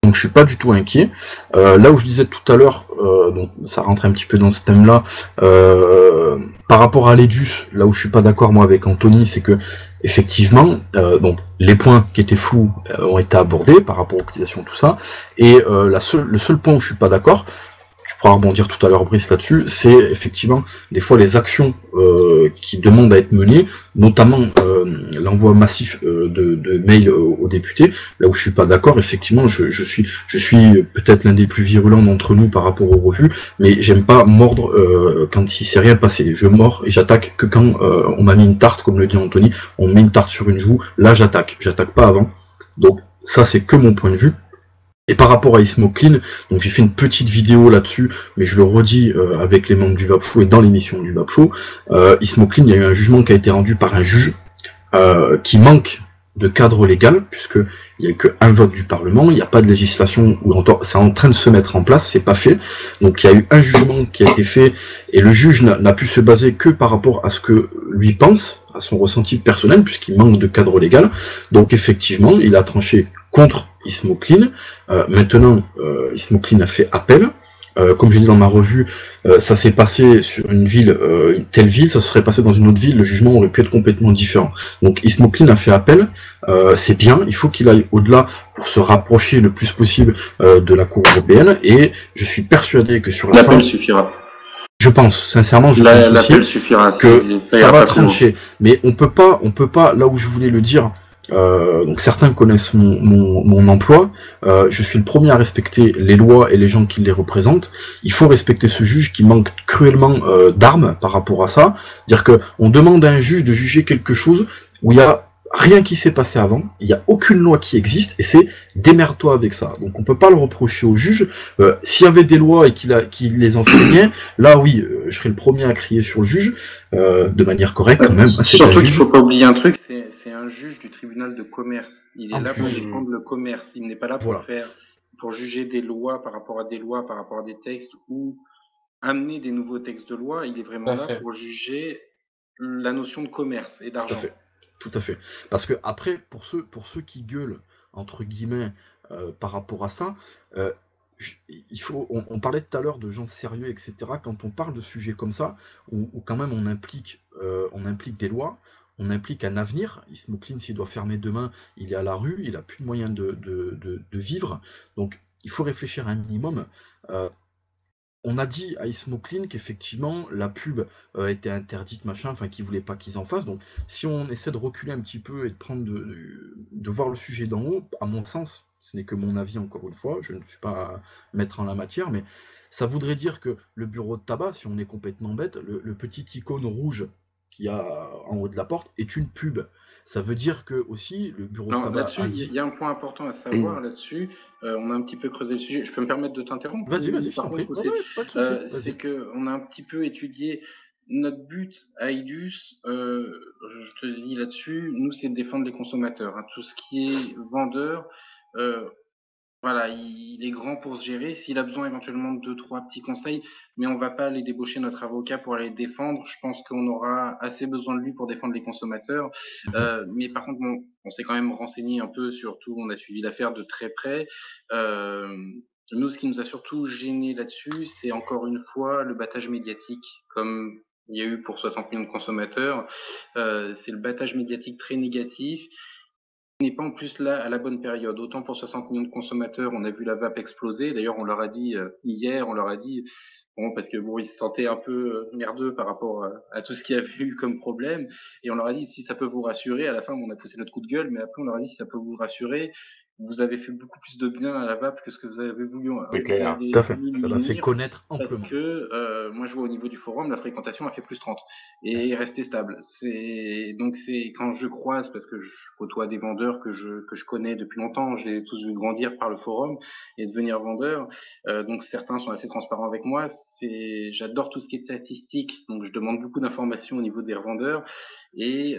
Donc je suis pas du tout inquiet. Là où je disais tout à l'heure, donc ça rentre un petit peu dans ce thème-là, par rapport à l'EDUS, là où je suis pas d'accord moi avec Anthony, c'est que effectivement, donc les points qui étaient flous ont été abordés par rapport aux cotisations, tout ça, et le seul point où je suis pas d'accord, tu pourras rebondir tout à l'heure Brice là-dessus, c'est effectivement des fois les actions qui demandent à être menées, notamment l'envoi massif de mails aux députés, là où je suis pas d'accord, effectivement je suis peut-être l'un des plus virulents d'entre nous par rapport aux revues, mais j'aime pas mordre quand il s'est rien passé, je mords et j'attaque que quand on m'a mis une tarte, comme le dit Anthony, on met une tarte sur une joue, là j'attaque pas avant, donc ça c'est que mon point de vue. Et par rapport à Ismoclean, donc j'ai fait une petite vidéo là-dessus, mais je le redis avec les membres du VAP Show et dans l'émission du VAP Show, Ismoclean, il y a eu un jugement qui a été rendu par un juge qui manque de cadre légal, puisque il n'y a qu'un vote du Parlement, il n'y a pas de législation, ou c'est en train de se mettre en place, c'est pas fait. Donc il y a eu un jugement qui a été fait, et le juge n'a pu se baser que par rapport à ce que lui pense, à son ressenti personnel, puisqu'il manque de cadre légal. Donc effectivement, il a tranché contre Ismoclean. Maintenant, Ismoclean a fait appel. Comme je dis dans ma revue, ça s'est passé sur une ville, une telle ville, ça se serait passé dans une autre ville, le jugement aurait pu être complètement différent. Donc Ismoclean a fait appel, c'est bien, il faut qu'il aille au-delà pour se rapprocher le plus possible de la Cour européenne, et je suis persuadé que sur la fin... L'appel suffira. Je pense, sincèrement, je pense aussi suffira, que ça va trancher. Mais on peut pas, là où je voulais le dire, donc certains connaissent mon emploi, je suis le premier à respecter les lois et les gens qui les représentent. Il faut respecter ce juge qui manque cruellement d'armes par rapport à ça. Dire que on demande à un juge de juger quelque chose où il y a rien qui s'est passé avant, il n'y a aucune loi qui existe, et c'est démerde-toi avec ça. Donc on peut pas le reprocher au juge. S'il y avait des lois et qu'il les enfreignait, là oui, je serais le premier à crier sur le juge, de manière correcte quand même. Surtout qu'il faut pas oublier un truc, c'est un juge du tribunal de commerce. Il est là pour défendre le commerce, il n'est pas là pour juger des lois par rapport à des lois, par rapport à des textes, ou amener des nouveaux textes de loi. Il est vraiment là pour juger la notion de commerce et d'argent. Tout à fait. Parce que après, pour ceux qui gueulent, entre guillemets, par rapport à ça, on parlait tout à l'heure de gens sérieux, etc. Quand on parle de sujets comme ça, où quand même on implique des lois, on implique un avenir. Ismoclean, s'il doit fermer demain, il est à la rue, il n'a plus de moyens de vivre. Donc il faut réfléchir un minimum. On a dit à Ismoclean qu'effectivement la pub était interdite, machin, enfin qu'ils voulaient pas qu'ils en fassent. Donc si on essaie de reculer un petit peu et de voir le sujet d'en haut, à mon sens, ce n'est que mon avis encore une fois, je ne suis pas maître en la matière, mais ça voudrait dire que le bureau de tabac, si on est complètement bête, le petit icône rouge qu'il y a en haut de la porte est une pub. Ça veut dire que aussi le bureau de tabac. Il y a un point important à savoir là-dessus. On a un petit peu creusé le sujet. Je peux me permettre de t'interrompre? Vas-y, je t'en prie. Pas de souci. C'est qu'on a un petit peu étudié notre but à IDUS. Je te dis là-dessus, nous, c'est de défendre les consommateurs. Tout ce qui est vendeur. Voilà, il est grand pour se gérer. S'il a besoin éventuellement de 2-3 petits conseils, mais on va pas aller débaucher notre avocat pour aller le défendre. Je pense qu'on aura assez besoin de lui pour défendre les consommateurs. Mais par contre, on s'est quand même renseigné un peu, surtout, on a suivi l'affaire de très près. Nous, ce qui nous a surtout gêné là-dessus, c'est encore une fois le battage médiatique, comme il y a eu pour 60 millions de consommateurs. C'est le battage médiatique très négatif. N'est pas en plus là à la bonne période. Autant pour 60 millions de consommateurs, on a vu la vape exploser. D'ailleurs, on leur a dit hier, parce que bon, ils se sentaient un peu merdeux par rapport à tout ce qu'il y avait eu comme problème. Et on leur a dit, si ça peut vous rassurer, à la fin, on a poussé notre coup de gueule, mais après, on leur a dit, si ça peut vous rassurer, vous avez fait beaucoup plus de bien à la vape que ce que vous avez voulu. C'est clair. Tout à fait. Ça l'a fait connaître amplement. Parce que moi, je vois au niveau du forum, la fréquentation a fait plus 30 et est restée stable. Donc c'est quand je croise, parce que je côtoie des vendeurs que je connais depuis longtemps, je les ai tous vus grandir par le forum et devenir vendeurs. Donc certains sont assez transparents avec moi. J'adore tout ce qui est statistique, donc je demande beaucoup d'informations au niveau des revendeurs et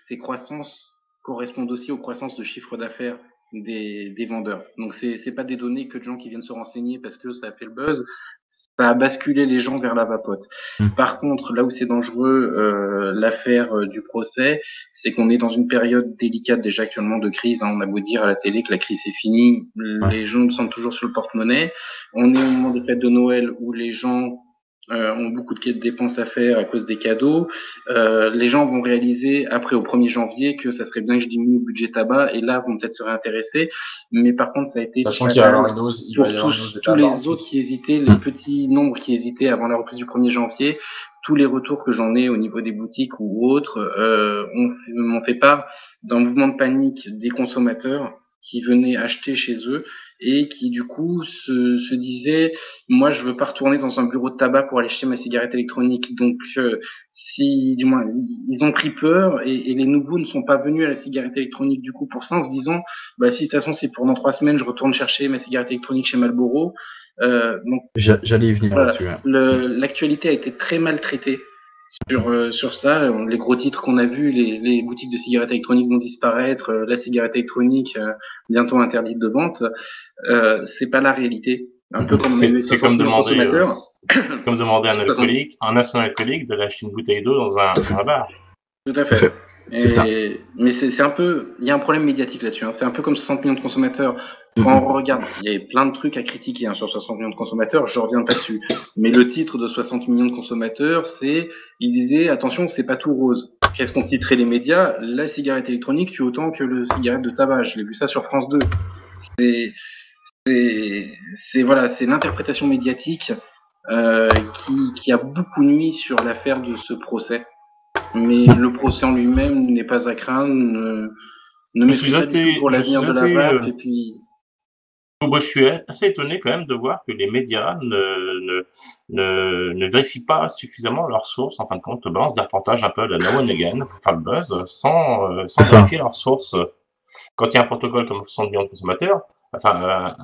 ces croissances correspondent aussi aux croissances de chiffre d'affaires des vendeurs. Donc c'est pas des données que de gens qui viennent se renseigner parce que ça a fait le buzz, ça a basculé les gens vers la vapote. Par contre, là où c'est dangereux, l'affaire du procès, c'est qu'on est dans une période délicate déjà actuellement de crise. On a beau dire à la télé que la crise est finie, les gens sont toujours sur le porte-monnaie. On est au moment des fêtes de Noël où les gens ont beaucoup de dépenses à faire à cause des cadeaux. Les gens vont réaliser après au 1er janvier que ça serait bien que je diminue le budget tabac et là vont peut-être se réintéresser. Mais par contre, ça a été sachant qu'il va y avoir une hausse, tous les autres qui hésitaient, les petits nombres qui hésitaient avant la reprise du 1er janvier. Tous les retours que j'en ai au niveau des boutiques ou autres m'ont fait part d'un mouvement de panique des consommateurs qui venaient acheter chez eux et qui du coup se disaient moi je veux pas retourner dans un bureau de tabac pour aller acheter ma cigarette électronique. Donc si du moins ils ont pris peur et les nouveaux ne sont pas venus à la cigarette électronique du coup pour ça en se disant si de toute façon c'est pour dans 3 semaines je retourne chercher ma cigarette électronique chez Marlboro. Donc j'allais y venir là-dessus. L'actualité a été très mal traitée sur ça. Les gros titres qu'on a vus, les boutiques de cigarettes électroniques vont disparaître, la cigarette électronique bientôt interdite de vente. C'est pas la réalité. Un peu comme c'est comme demander à un alcoolique de l'acheter une bouteille d'eau dans un bar. Tout à fait. Mais c'est un peu, il y a un problème médiatique là-dessus. C'est un peu comme 60 millions de consommateurs. Quand on regarde, il y a plein de trucs à critiquer sur 60 millions de consommateurs, je reviens pas dessus. Mais le titre de 60 millions de consommateurs, il disait, attention, c'est pas tout rose. Qu'est-ce qu'on titrait les médias? La cigarette électronique tue autant que le cigarette de tabac. Je l'ai vu ça sur France 2. C'est l'interprétation médiatique qui a beaucoup nuit sur l'affaire de ce procès. Mais le procès en lui-même n'est pas à craindre, ne m'effraie pas du tout pour l'avenir de la VAP. Et puis... Moi, je suis assez étonné quand même de voir que les médias ne vérifient pas suffisamment leurs sources. En fin de compte, balancent des reportages un peu à la No One Again pour faire le buzz sans vérifier leurs sources. Quand il y a un protocole comme 60 millions de consommateurs, enfin,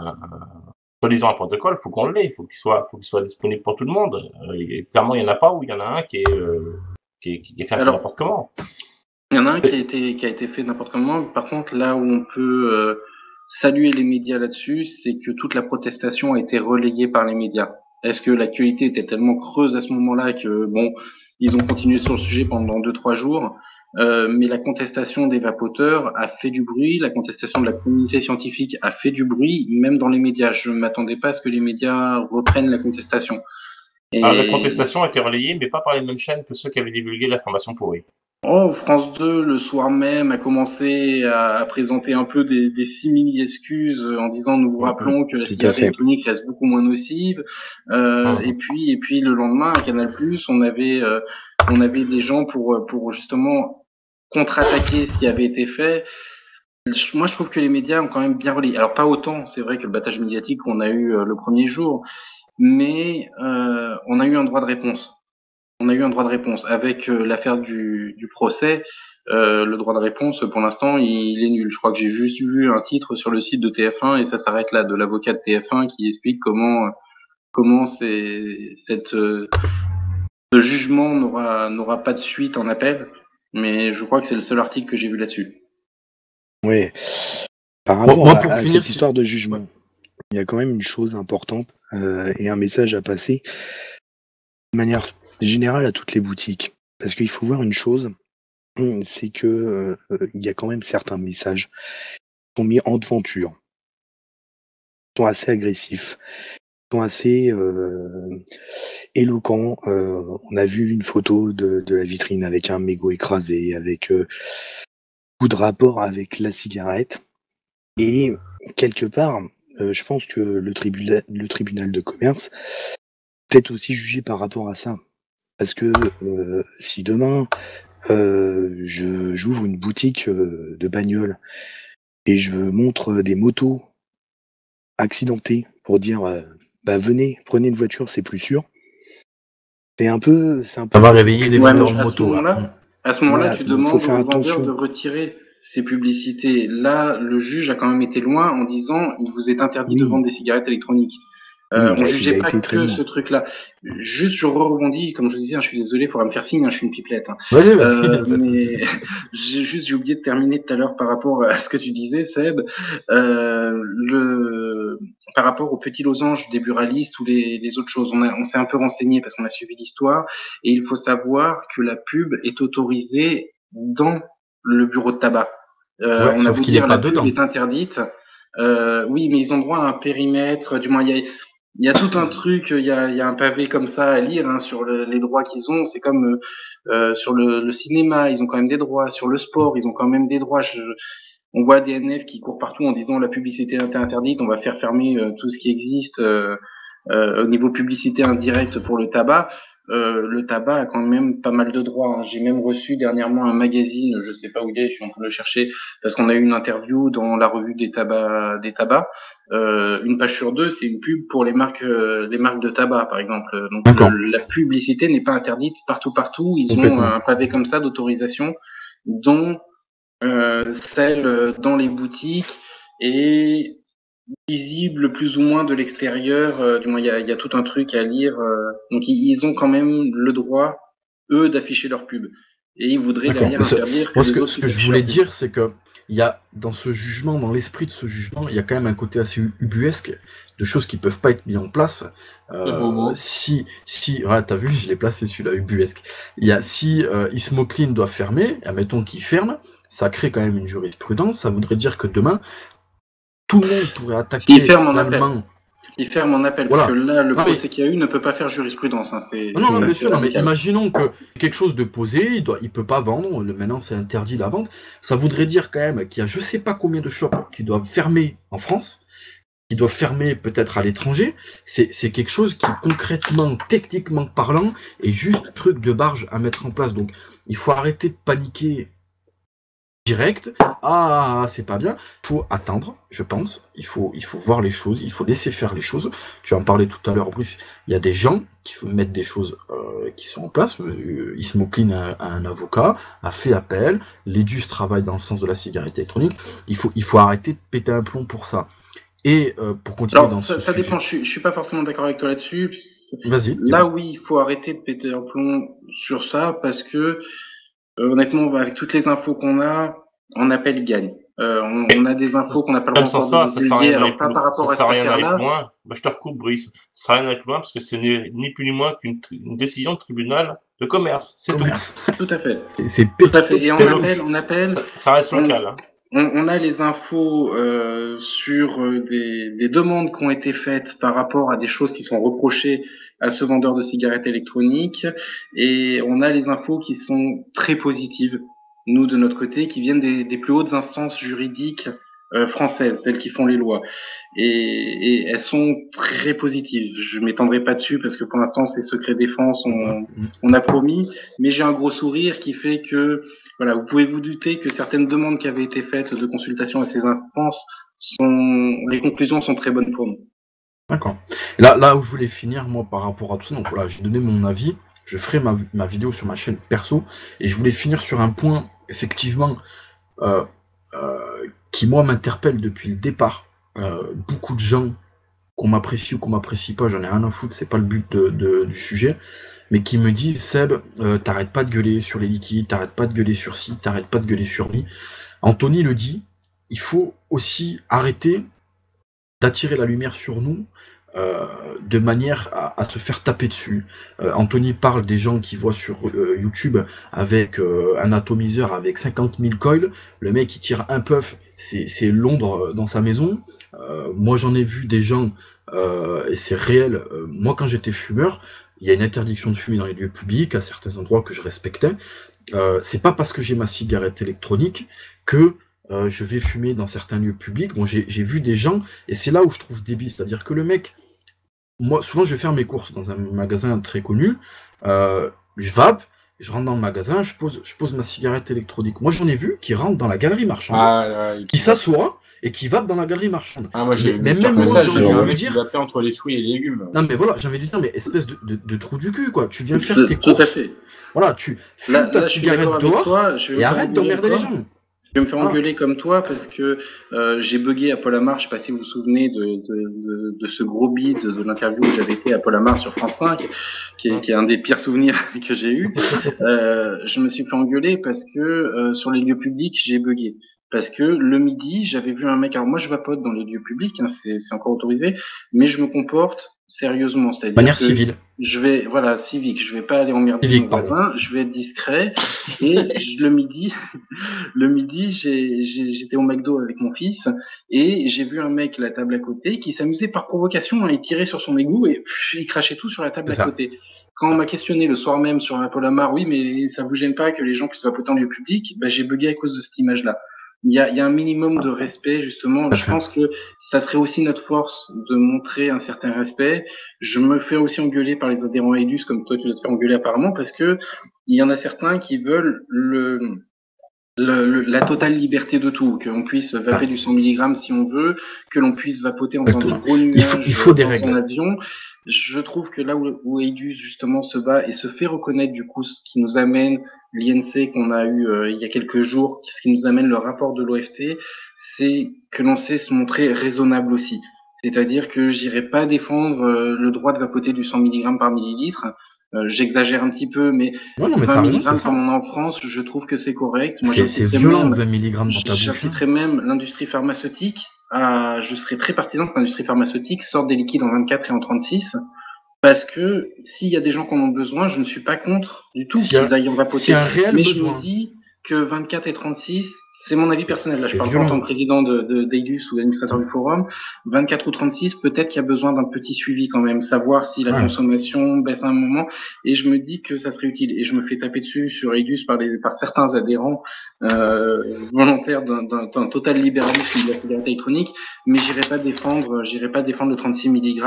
soi-disant un protocole, il faut qu'on l'ait, il faut qu'il soit disponible pour tout le monde. Et clairement, il n'y en a pas, ou il y en a un qui est fait un peu n'importe comment. Il y en a un qui a été fait n'importe comment. Par contre, là où on peut saluer les médias là-dessus, c'est que toute la protestation a été relayée par les médias. Est-ce que l'actualité était tellement creuse à ce moment-là que, bon, ils ont continué sur le sujet pendant 2-3 jours, mais la contestation des vapoteurs a fait du bruit, la contestation de la communauté scientifique a fait du bruit, même dans les médias. Je ne m'attendais pas à ce que les médias reprennent la contestation. Alors, la contestation a été relayée, mais pas par les mêmes chaînes que ceux qui avaient divulgué l'information pourrie. Oh, France 2, le soir même, a commencé à présenter un peu des simili-excuses en disant nous vous rappelons que la cigarette électronique reste beaucoup moins nocive. Et puis le lendemain, à Canal+, on avait des gens pour justement contre-attaquer ce qui avait été fait. Moi, je trouve que les médias ont quand même bien relayé. Alors, pas autant, c'est vrai que le battage médiatique qu'on a eu le premier jour, mais on a eu un droit de réponse. On a eu un droit de réponse. Avec l'affaire du procès, le droit de réponse, pour l'instant, il est nul. Je crois que j'ai juste vu un titre sur le site de TF1 et ça s'arrête là, de l'avocat de TF1 qui explique comment ce jugement n'aura pas de suite en appel. Mais je crois que c'est le seul article que j'ai vu là-dessus. Oui. Par rapport à cette histoire de jugement, il y a quand même une chose importante et un message à passer de manière générale à toutes les boutiques. Parce qu'il faut voir une chose, c'est que il y a quand même certains messages qui sont mis en devanture, qui sont assez agressifs, qui sont assez éloquents. On a vu une photo de la vitrine avec un mégot écrasé, avec beaucoup de rapport avec la cigarette. Et quelque part, je pense que le tribunal de commerce peut-être aussi jugé par rapport à ça. Parce que si demain j'ouvre une boutique de bagnole et je montre des motos accidentées pour dire venez, prenez une voiture, c'est plus sûr. C'est un peu. Ça va réveiller les vendeurs de moto. À ce moment-là, tu demandes aux vendeurs de retirer ces publicités. Là, le juge a quand même été loin en disant il vous est interdit de vendre des cigarettes électroniques. On jugeait pas que ce truc-là. Juste, je rebondis, comme je vous disais, je suis désolé, il faudra me faire signe, je suis une pipelette. Vas-y. Mais j'ai oublié de terminer tout à l'heure par rapport à ce que tu disais, Seb. Par rapport aux petits losanges des buralistes ou les autres choses, on s'est un peu renseigné parce qu'on a suivi l'histoire, et il faut savoir que la pub est autorisée dans le bureau de tabac. On a beau dire la pub est interdite. Oui, mais ils ont droit à un périmètre, du moins il y a tout un truc, il y a un pavé comme ça à lire sur les droits qu'ils ont. C'est comme sur le cinéma, ils ont quand même des droits. Sur le sport, ils ont quand même des droits. On voit des NF qui courent partout en disant la publicité est interdite, on va faire fermer tout ce qui existe au niveau publicité indirecte pour le tabac. Le tabac a quand même pas mal de droits. J'ai même reçu dernièrement un magazine, je sais pas où il est, je suis en train de le chercher, parce qu'on a eu une interview dans la revue des tabacs. Une page sur 2, c'est une pub pour les marques de tabac, par exemple. Donc la publicité n'est pas interdite partout. Ils ont un pavé comme ça d'autorisation, dont celle dans les boutiques et visible plus ou moins de l'extérieur, du moins il y a tout un truc à lire, donc ils ont quand même le droit, eux, d'afficher leur pub. Et ils voudraient derrière interdire que ce que je voulais dire, c'est que il y a dans ce jugement, dans l'esprit de ce jugement, il y a quand même un côté assez ubuesque de choses qui peuvent pas être mises en place. Si t'as vu, je l'ai placé celui-là, ubuesque. Il y a Ismoclean doit fermer, admettons qu'il ferme, ça crée quand même une jurisprudence, ça voudrait dire que demain tout le monde pourrait attaquer. Il ferme en appel, parce que là, le procès qu'il y a eu ne peut pas faire jurisprudence. Non, bien sûr, mais imaginons que quelque chose de posé, il peut pas vendre, maintenant c'est interdit la vente, ça voudrait dire quand même qu'il y a je sais pas combien de shops qui doivent fermer en France, qui doivent fermer peut-être à l'étranger, c'est quelque chose qui, concrètement, techniquement parlant, est juste un truc de barge à mettre en place. Donc, il faut arrêter de paniquer direct. Ah, c'est pas bien. Il faut attendre, je pense. Il faut voir les choses. Il faut laisser faire les choses. Tu en parlais tout à l'heure, Brice. Il y a des gens qui mettent des choses qui sont en place. Ismocline a un avocat, a fait appel. L'EDUS travaille dans le sens de la cigarette électronique. Il faut arrêter de péter un plomb pour ça. Et pour continuer dans ce sujet... Ça dépend. Je suis pas forcément d'accord avec toi là-dessus. Vas-y. Là, oui, il faut arrêter de péter un plomb sur ça parce que honnêtement, avec toutes les infos qu'on a, en appel, il gagne. On a des infos qu'on n'a pas le droit de divulguer, alors pas par rapport à ça rien aller plus loin. Bah, je te recoupe, Brice. Ça sert à rien d'aller plus loin parce que ce n'est ni plus ni moins qu'une décision de tribunal de commerce. C'est tout à fait. C'est tout à fait. Et en appel, ça reste local. Hein. On a les infos sur des demandes qui ont été faites par rapport à des choses qui sont reprochées à ce vendeur de cigarettes électroniques, et on a les infos qui sont très positives, nous de notre côté, qui viennent des plus hautes instances juridiques françaises, celles qui font les lois, et elles sont très positives. Je m'étendrai pas dessus parce que pour l'instant c'est secret défense, on a promis, mais j'ai un gros sourire qui fait que voilà, vous pouvez vous douter que certaines demandes qui avaient été faites de consultation à ces instances les conclusions sont très bonnes pour nous. D'accord. Là où je voulais finir, moi, par rapport à tout ça, donc voilà, j'ai donné mon avis, je ferai ma vidéo sur ma chaîne perso, et je voulais finir sur un point, effectivement, qui, moi, m'interpelle depuis le départ. Beaucoup de gens, qu'on m'apprécie ou qu'on m'apprécie pas, j'en ai rien à foutre, c'est pas le but du sujet, mais qui me disent, Seb, t'arrêtes pas de gueuler sur les liquides, t'arrêtes pas de gueuler sur ci, t'arrêtes pas de gueuler sur mi. Anthony le dit, il faut aussi arrêter d'attirer la lumière sur nous de manière à se faire taper dessus. Anthony parle des gens qui voient sur YouTube avec un atomiseur avec 50 000 coils, le mec il tire un puff, c'est Londres dans sa maison. Moi j'en ai vu des gens, et c'est réel, moi quand j'étais fumeur, il y a une interdiction de fumer dans les lieux publics, à certains endroits que je respectais. C'est pas parce que j'ai ma cigarette électronique que je vais fumer dans certains lieux publics. Bon, j'ai vu des gens, et c'est là où je trouve débile, c'est-à-dire que le mec, moi, souvent je vais faire mes courses dans un magasin très connu, je vape, je rentre dans le magasin, je pose ma cigarette électronique. Moi j'en ai vu qui rentrent dans la galerie marchande, qui s'assoient et qui vapent dans la galerie marchande. Ah, moi j'ai même ça, j'ai vu un mec qui vapait entre les fruits et les légumes. Non mais voilà, j'ai envie de dire, mais espèce de trou du cul, quoi. Tu viens faire tes courses. Tout à fait. Voilà, tu fumes ta cigarette dehors et arrête d'emmerder les gens. Je vais me faire engueuler comme toi parce que j'ai bugué à Paul Amar. Je sais pas si vous vous souvenez de ce gros bide de l'interview où j'avais été à Paul Amar sur France 5, qui est un des pires souvenirs que j'ai eu. Je me suis fait engueuler parce que sur les lieux publics, j'ai bugué. Parce que le midi, j'avais vu un mec. Alors moi, je vapote dans les lieux publics, hein, c'est encore autorisé, mais je me comporte sérieusement, c'est-à-dire manière civile. Je vais, voilà, civique. Je vais pas aller emmerder mon voisin. Je vais être discret. Et le midi, j'étais au McDo avec mon fils et j'ai vu un mec à la table à côté qui s'amusait par provocation, hein, il tirait sur son égout et il crachait tout sur la table à côté. Quand on m'a questionné le soir même sur un Paul Amar, oui, mais ça vous gêne pas que les gens puissent vapoter en lieu public? Bah, j'ai bugué à cause de cette image-là. Il y a un minimum de respect, justement. Je pense que ça serait aussi notre force de montrer un certain respect. Je me fais aussi engueuler par les adhérents à EDUS, comme toi tu dois te faire engueuler apparemment, parce que il y en a certains qui veulent la totale liberté de tout, qu'on puisse vaper du 100 mg si on veut, que l'on puisse vapoter en faisant des gros nuages il faut des règles. En avion. Je trouve que là où EDUS justement se bat et se fait reconnaître du coup ce qui nous amène l'INC qu'on a eu il y a quelques jours, ce qui nous amène le rapport de l'OFT, c'est que l'on sait se montrer raisonnable aussi. C'est-à-dire que j'irai pas défendre le droit de vapoter du 100 mg par millilitre. J'exagère un petit peu, mais 20 mg comme on a en France, je trouve que c'est correct. C'est violent, 20 mg dans ta bouche. J'inciterais même l'industrie pharmaceutique. Je serais très partisan que l'industrie pharmaceutique sorte des liquides en 24 et en 36, parce que s'il y a des gens qui en ont besoin, je ne suis pas contre du tout qu'ils aillent en vapoter. C'est un réel mais besoin. Je me dis que 24 et 36, C'est mon avis personnel, là je parle pas en tant que président d'Eidus ou administrateur du forum. 24 ou 36, peut-être qu'il y a besoin d'un petit suivi quand même, savoir si la consommation baisse à un moment, et je me dis que ça serait utile. Et je me fais taper dessus sur Eidus par certains adhérents volontaires d'un total libéralisme de la cigarette électronique, mais j'irai pas défendre le 36 mg.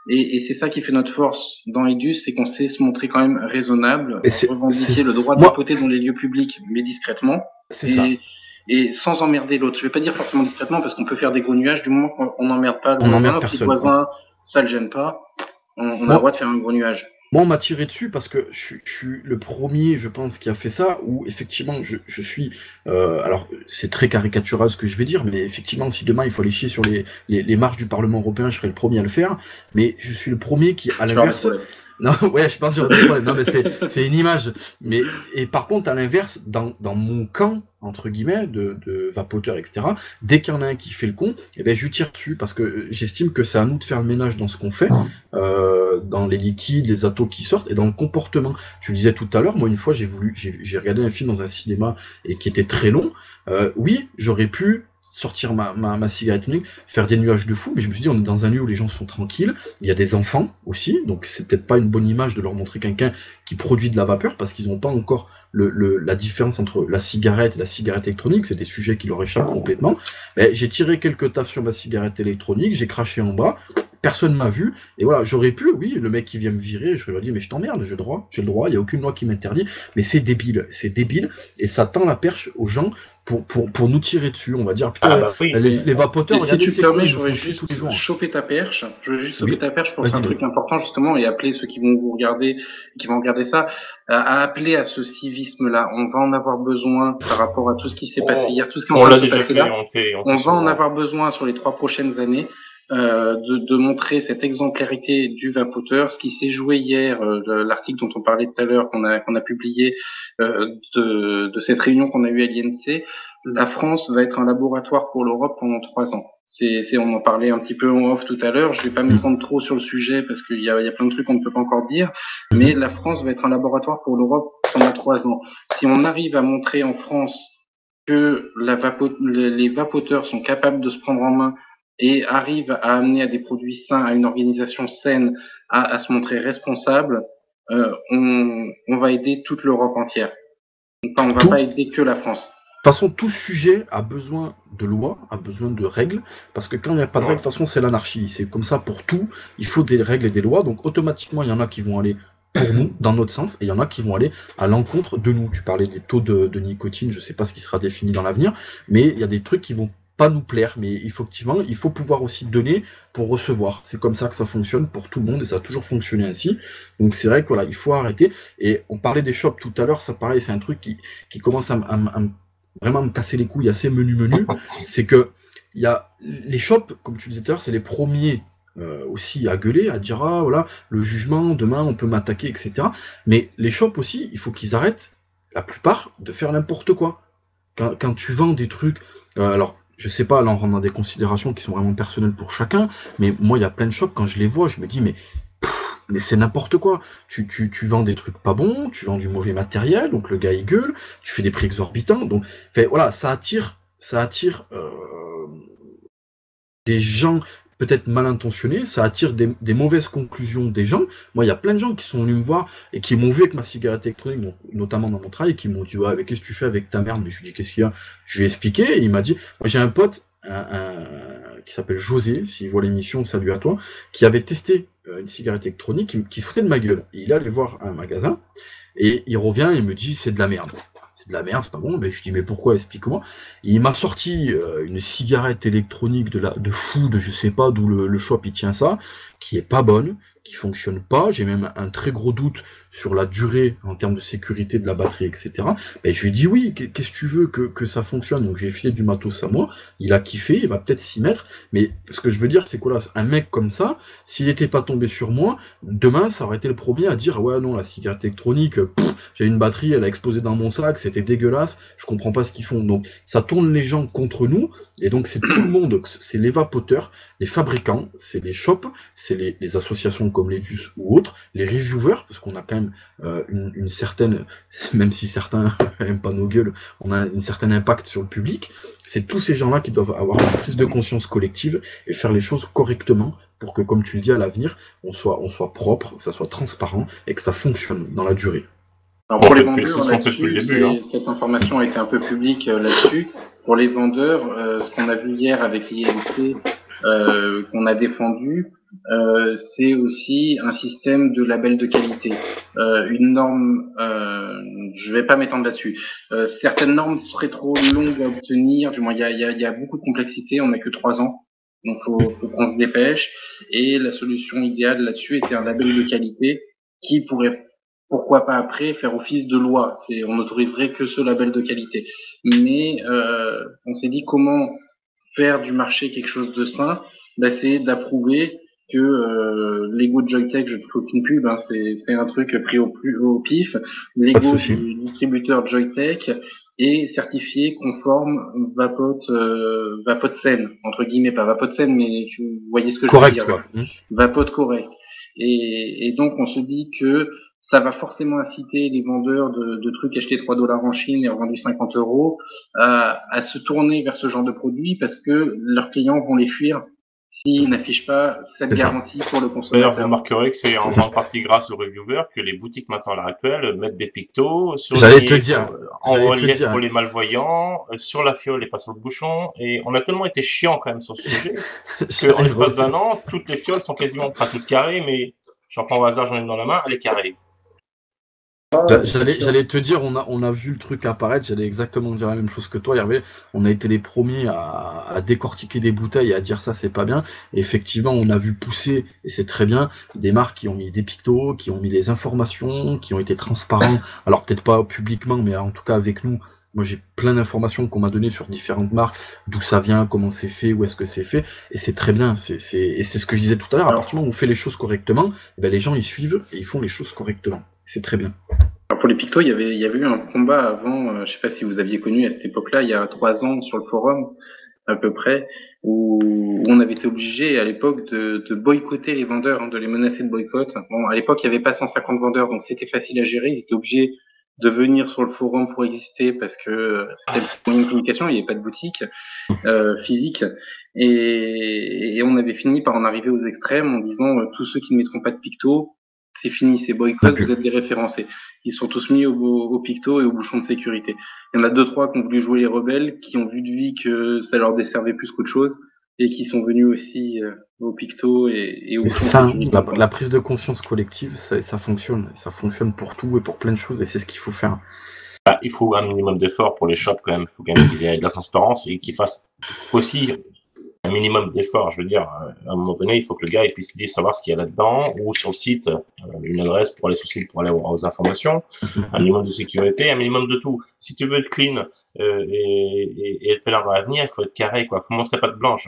Et c'est ça qui fait notre force dans Eidus, c'est qu'on sait se montrer quand même raisonnable, revendiquer le droit de vapoter dans les lieux publics, mais discrètement. C'est ça. Et sans emmerder l'autre. Je vais pas dire forcément discrètement parce qu'on peut faire des gros nuages du moment qu'on n'emmerde pas le voisin, ça le gêne pas. On a le droit de faire un gros nuage. Moi, on m'a tiré dessus parce que je suis le premier, je pense, qui a fait ça, où effectivement, je suis... alors, c'est très caricatural ce que je vais dire, mais effectivement, si demain il faut aller chier sur les marches du Parlement européen, je serai le premier à le faire, mais je suis le premier qui, à l'inverse... Non, ouais, je pense qu'il y aura des problèmes. Non, mais c'est une image. Et par contre, à l'inverse, dans mon camp, entre guillemets, de vapoteurs, etc., dès qu'il y en a un qui fait le con, eh ben, je lui tire dessus, parce que j'estime que c'est à nous de faire le ménage dans ce qu'on fait, dans les liquides, les atos qui sortent, et dans le comportement. Je le disais tout à l'heure, moi, une fois, j'ai regardé un film dans un cinéma, et qui était très long. Oui, j'aurais pu sortir ma cigarette électronique, faire des nuages de fou, mais je me suis dit, on est dans un lieu où les gens sont tranquilles, il y a des enfants aussi, donc c'est peut-être pas une bonne image de leur montrer quelqu'un qui produit de la vapeur, parce qu'ils n'ont pas encore la différence entre la cigarette et la cigarette électronique, c'est des sujets qui leur échappent complètement. Mais j'ai tiré quelques taffes sur ma cigarette électronique, j'ai craché en bas, personne m'a vu, et voilà, j'aurais pu, oui, le mec qui vient me virer, je lui ai dit, mais je t'emmerde, j'ai le droit, il n'y a aucune loi qui m'interdit, mais c'est débile, et ça tend la perche aux gens pour nous tirer dessus, on va dire, putain, les vapoteurs, regardez, si tu me permets, je voudrais juste choper ta perche, pour faire un truc important, justement, et appeler ceux qui vont regarder ça, à appeler à ce civisme-là. On va en avoir besoin par rapport à tout ce qui s'est passé hier, tout ce qui on l'a déjà fait, on va en avoir besoin sur les 3 prochaines années. De montrer cette exemplarité du vapoteur, ce qui s'est joué hier, l'article dont on parlait tout à l'heure, qu'on a publié, de cette réunion qu'on a eue à l'INC. La France va être un laboratoire pour l'Europe pendant 3 ans. On en parlait un petit peu en off tout à l'heure, je vais pas m'étendre trop sur le sujet parce qu'il y a plein de trucs qu'on ne peut pas encore dire, mais la France va être un laboratoire pour l'Europe pendant 3 ans. Si on arrive à montrer en France que les vapoteurs sont capables de se prendre en main et arrive à amener à des produits sains, à une organisation saine, à se montrer responsable, on va aider toute l'Europe entière. Enfin, on va pas aider que la France. De toute façon, tout sujet a besoin de lois, a besoin de règles, parce que quand il n'y a pas de règles, de toute façon, c'est l'anarchie. C'est comme ça pour tout, il faut des règles et des lois, donc automatiquement, il y en a qui vont aller pour nous, dans notre sens, et il y en a qui vont aller à l'encontre de nous. Tu parlais des taux de nicotine, je sais pas ce qui sera défini dans l'avenir, mais il y a des trucs qui vont pas nous plaire, mais effectivement, il faut pouvoir aussi donner pour recevoir. C'est comme ça que ça fonctionne pour tout le monde, et ça a toujours fonctionné ainsi. Donc c'est vrai que voilà, il faut arrêter. Et on parlait des shops tout à l'heure, ça pareil, c'est un truc qui commence à vraiment me casser les couilles assez menu. C'est que il y a les shops, comme tu disais tout à l'heure, c'est les premiers aussi à gueuler, à dire ah voilà, le jugement, demain on peut m'attaquer, etc. Mais les shops aussi, il faut qu'ils arrêtent, la plupart, de faire n'importe quoi. Quand tu vends des trucs, alors je sais pas, là on rentre dans des considérations qui sont vraiment personnelles pour chacun, mais moi il y a plein de shops, quand je les vois, je me dis mais c'est n'importe quoi. Tu vends des trucs pas bons, tu vends du mauvais matériel, donc le gars il gueule, tu fais des prix exorbitants, donc voilà, ça attire des gens peut-être mal intentionnés, ça attire des mauvaises conclusions des gens. Moi, il y a plein de gens qui sont venus me voir et qui m'ont vu avec ma cigarette électronique, donc, notamment dans mon travail, qui m'ont dit ouais, qu'est-ce que tu fais avec ta merde? Mais je lui ai dit qu'est-ce qu'il y a? Je lui ai expliqué et il m'a dit moi j'ai un pote qui s'appelle José, s'il voit l'émission, salut à toi, qui avait testé une cigarette électronique qui se foutait de ma gueule. Et il est allé voir un magasin et il revient et il me dit c'est de la merde. De la merde, c'est pas bon. Ben, je lui dis mais pourquoi, explique-moi. Il m'a sorti une cigarette électronique de fou, de je sais pas d'où le shop il tient ça, qui est pas bonne, qui fonctionne pas. J'ai même un très gros doute sur la durée en termes de sécurité de la batterie, etc. Ben, je lui ai dit oui, qu'est-ce que tu veux que ça fonctionne? Donc j'ai filé du matos à moi, il a kiffé, il va peut-être s'y mettre, mais ce que je veux dire c'est que là, un mec comme ça, s'il était pas tombé sur moi, demain ça aurait été le premier à dire ouais non, la cigarette électronique, j'ai une batterie, elle a explosé dans mon sac, c'était dégueulasse, je comprends pas ce qu'ils font. Donc ça tourne les gens contre nous, et donc c'est tout le monde, c'est les vapoteurs, les fabricants, c'est les shops, c'est les associations comme Ledus ou autres, les reviewers, parce qu'on a quand même une certaine, même si certains n'aiment pas nos gueules, on a un certain impact sur le public. C'est tous ces gens-là qui doivent avoir une prise de conscience collective et faire les choses correctement pour que, comme tu le dis, à l'avenir, on soit propre, que ça soit transparent et que ça fonctionne dans la durée. Alors pour les vendeurs, cette information a été un peu publique là-dessus. Pour les vendeurs, ce qu'on a vu hier avec l'INC, qu'on a défendu, c'est aussi un système de label de qualité. Une norme, je vais pas m'étendre là-dessus. Certaines normes seraient trop longues à obtenir, du moins il y a beaucoup de complexité, on n'a que 3 ans, donc faut qu'on se dépêche. Et la solution idéale là-dessus était un label de qualité qui pourrait, pourquoi pas après, faire office de loi. On n'autoriserait que ce label de qualité. Mais on s'est dit comment faire du marché quelque chose de sain, c'est d'approuver que l'ego de Joytech, je ne fais aucune pub, c'est un truc pris au pif, l'ego du distributeur Joytech est certifié conforme vapote saine, entre guillemets, pas vapote saine, mais vous voyez ce que je veux dire. Quoi. Vapote correct. Et donc on se dit que ça va forcément inciter les vendeurs de trucs achetés $3 en Chine et revendus 50 € à se tourner vers ce genre de produits parce que leurs clients vont les fuir s'ils n'affichent pas cette garantie pour le consommateur. D'ailleurs, vous remarquerez que c'est en grande partie grâce aux reviewers que les boutiques maintenant à l'heure actuelle mettent des pictos sur en relief pour les malvoyants, sur la fiole et pas sur le bouchon. Et on a tellement été chiant quand même sur ce sujet qu'en l'espace d'un an, toutes les fioles sont quasiment pas toutes carrées, mais j'en prends au hasard, j'en ai une dans la main, elle est carrée. J'allais te dire, on a vu le truc apparaître, j'allais exactement dire la même chose que toi, Hervé. On a été les premiers à décortiquer des bouteilles et à dire ça, c'est pas bien. Et effectivement, on a vu pousser, et c'est très bien, des marques qui ont mis des pictos, qui ont mis des informations, qui ont été transparents. Alors peut-être pas publiquement, mais en tout cas avec nous. Moi, j'ai plein d'informations qu'on m'a données sur différentes marques, d'où ça vient, comment c'est fait, où est-ce que c'est fait, et c'est très bien. Et c'est ce que je disais tout à l'heure. À partir du moment où on fait les choses correctement, les gens ils suivent et ils font les choses correctement. C'est très bien. Alors pour les pictos, il y avait eu un combat avant, je sais pas si vous aviez connu à cette époque-là, il y a 3 ans sur le forum à peu près, où on avait été obligé à l'époque de boycotter les vendeurs, de les menacer de boycott. Bon, à l'époque, il n'y avait pas 150 vendeurs, donc c'était facile à gérer. Ils étaient obligés de venir sur le forum pour exister parce que c'était le moyen de communication, il n'y avait pas de boutique physique. Et on avait fini par en arriver aux extrêmes en disant tous ceux qui ne mettront pas de picto, c'est fini, c'est boycott, vous êtes déréférencés. Ils sont tous mis au picto et au bouchon de sécurité. Il y en a 2-3 qui ont voulu jouer les rebelles, qui ont vu de vie que ça leur desservait plus qu'autre chose, et qui sont venus aussi au picto et au bouchon de sécurité. La prise de conscience collective, ça fonctionne. Ça fonctionne pour tout et pour plein de choses, et c'est ce qu'il faut faire. Il faut un minimum d'efforts pour les shops quand même. Il faut quand même qu'ils aient de la transparence et qu'ils fassent aussi un minimum d'efforts. Je veux dire, à un moment donné, il faut que le gars puisse savoir ce qu'il y a là-dedans, ou sur le site, une adresse pour aller sur le site pour aller aux informations, un minimum de sécurité, un minimum de tout. Si tu veux être clean et être plein dans l'avenir, il faut être carré, quoi. Il faut montrer pas de blanche.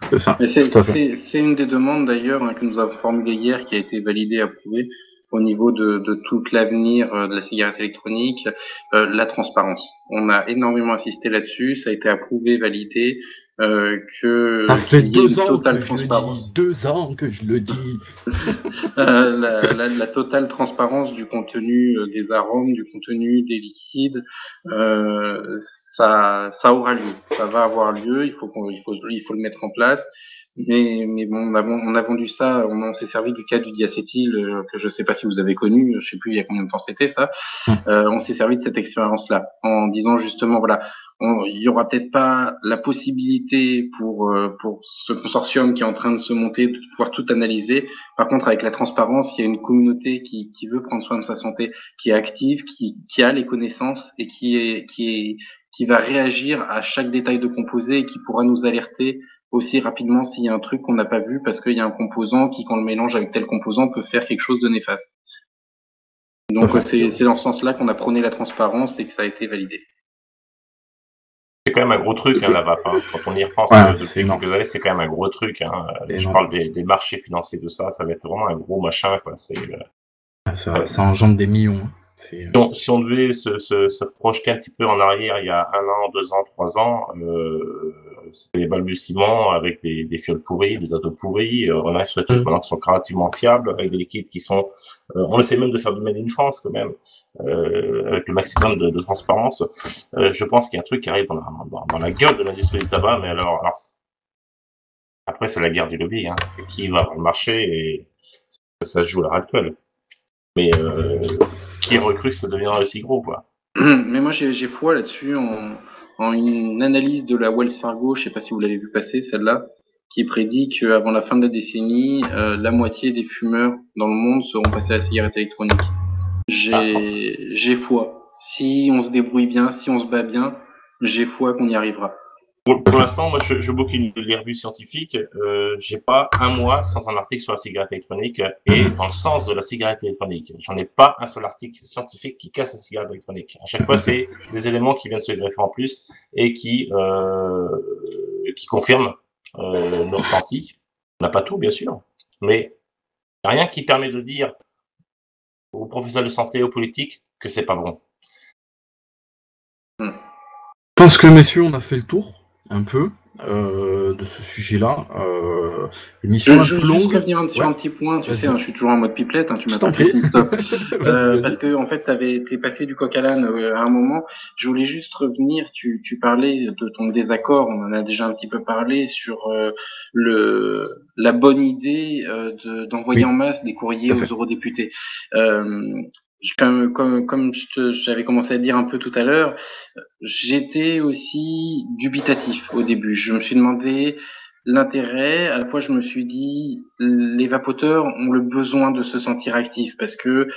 C'est ça. C'est une des demandes d'ailleurs que nous avons formulées hier, qui a été validée, approuvée au niveau de tout l'avenir de la cigarette électronique, la transparence. On a énormément insisté là-dessus, ça a été approuvé, validé. Ça fait 2 ans que je le dis, 2 ans que je le dis. La totale transparence du contenu des arômes, du contenu des liquides, ça aura lieu, ça va avoir lieu. Il faut le mettre en place. Mais bon, on a vendu ça, on s'est servi du cas du diacétyl que je sais pas si vous avez connu, je sais plus il y a combien de temps c'était ça. On s'est servi de cette expérience-là en disant justement voilà, il y aura peut-être pas la possibilité pour ce consortium qui est en train de se monter de pouvoir tout analyser. Par contre, avec la transparence, il y a une communauté qui veut prendre soin de sa santé, qui est active, qui a les connaissances et qui va réagir à chaque détail de composé et qui pourra nous alerter aussi rapidement s'il y a un truc qu'on n'a pas vu parce qu'il y a un composant qui, quand le mélange avec tel composant, peut faire quelque chose de néfaste. Donc c'est dans ce sens-là qu'on a prôné la transparence et que ça a été validé. C'est quand même un gros truc, la vape. Quand on y repense depuis quelques années, c'est quand même un gros truc. Je parle des marchés financiers de ça, ça va être vraiment un gros machin, quoi. Ça engendre des millions. Si on devait se projeter un petit peu en arrière, il y a 1 an, 2 ans, 3 ans, c'était les balbutiements avec des fioles pourries, des atos pourris. On a sur des trucs maintenant qui sont relativement fiables, avec des liquides qui sont... on essaie même de faire du Made in France quand même, avec le maximum de transparence. Je pense qu'il y a un truc qui arrive dans la gueule de l'industrie du tabac, mais alors après, c'est la guerre du lobby. Hein. C'est qui va avoir le marché et ça se joue à l'heure actuelle. Mais qui aurait cru que ça deviendrait aussi gros, quoi. Mais moi, j'ai foi là-dessus en une analyse de la Wells Fargo, je sais pas si vous l'avez vu passer, celle-là, qui prédit qu'avant la fin de la décennie, la moitié des fumeurs dans le monde seront passés à la cigarette électronique. J'ai foi. Si on se débrouille bien, si on se bat bien, j'ai foi qu'on y arrivera. Pour l'instant, moi, je bouquine les revues scientifiques. J'ai pas un mois sans un article sur la cigarette électronique et dans le sens de la cigarette électronique. J'en ai pas un seul article scientifique qui casse la cigarette électronique. À chaque fois, c'est des éléments qui viennent se greffer en plus et qui confirment nos ressentis. On n'a pas tout, bien sûr, mais rien qui permet de dire aux professionnels de santé, aux politiques, que c'est pas bon. Je pense que, messieurs, on a fait le tour. Un peu de ce sujet-là. L'émission est plus longue. Je veux revenir sur un petit point. Tu sais, je suis toujours en mode pipelette. Tu m'as pas fait stop. Parce que en fait, t'es passé du coq à l'âne à un moment. Je voulais juste revenir. Tu parlais de ton désaccord. On en a déjà un petit peu parlé sur la bonne idée d'envoyer en masse des courriers aux eurodéputés. Comme j'avais commencé à dire un peu tout à l'heure, j'étais aussi dubitatif au début. Je me suis demandé l'intérêt. À la fois, je me suis dit, les vapoteurs ont le besoin de se sentir actifs parce que,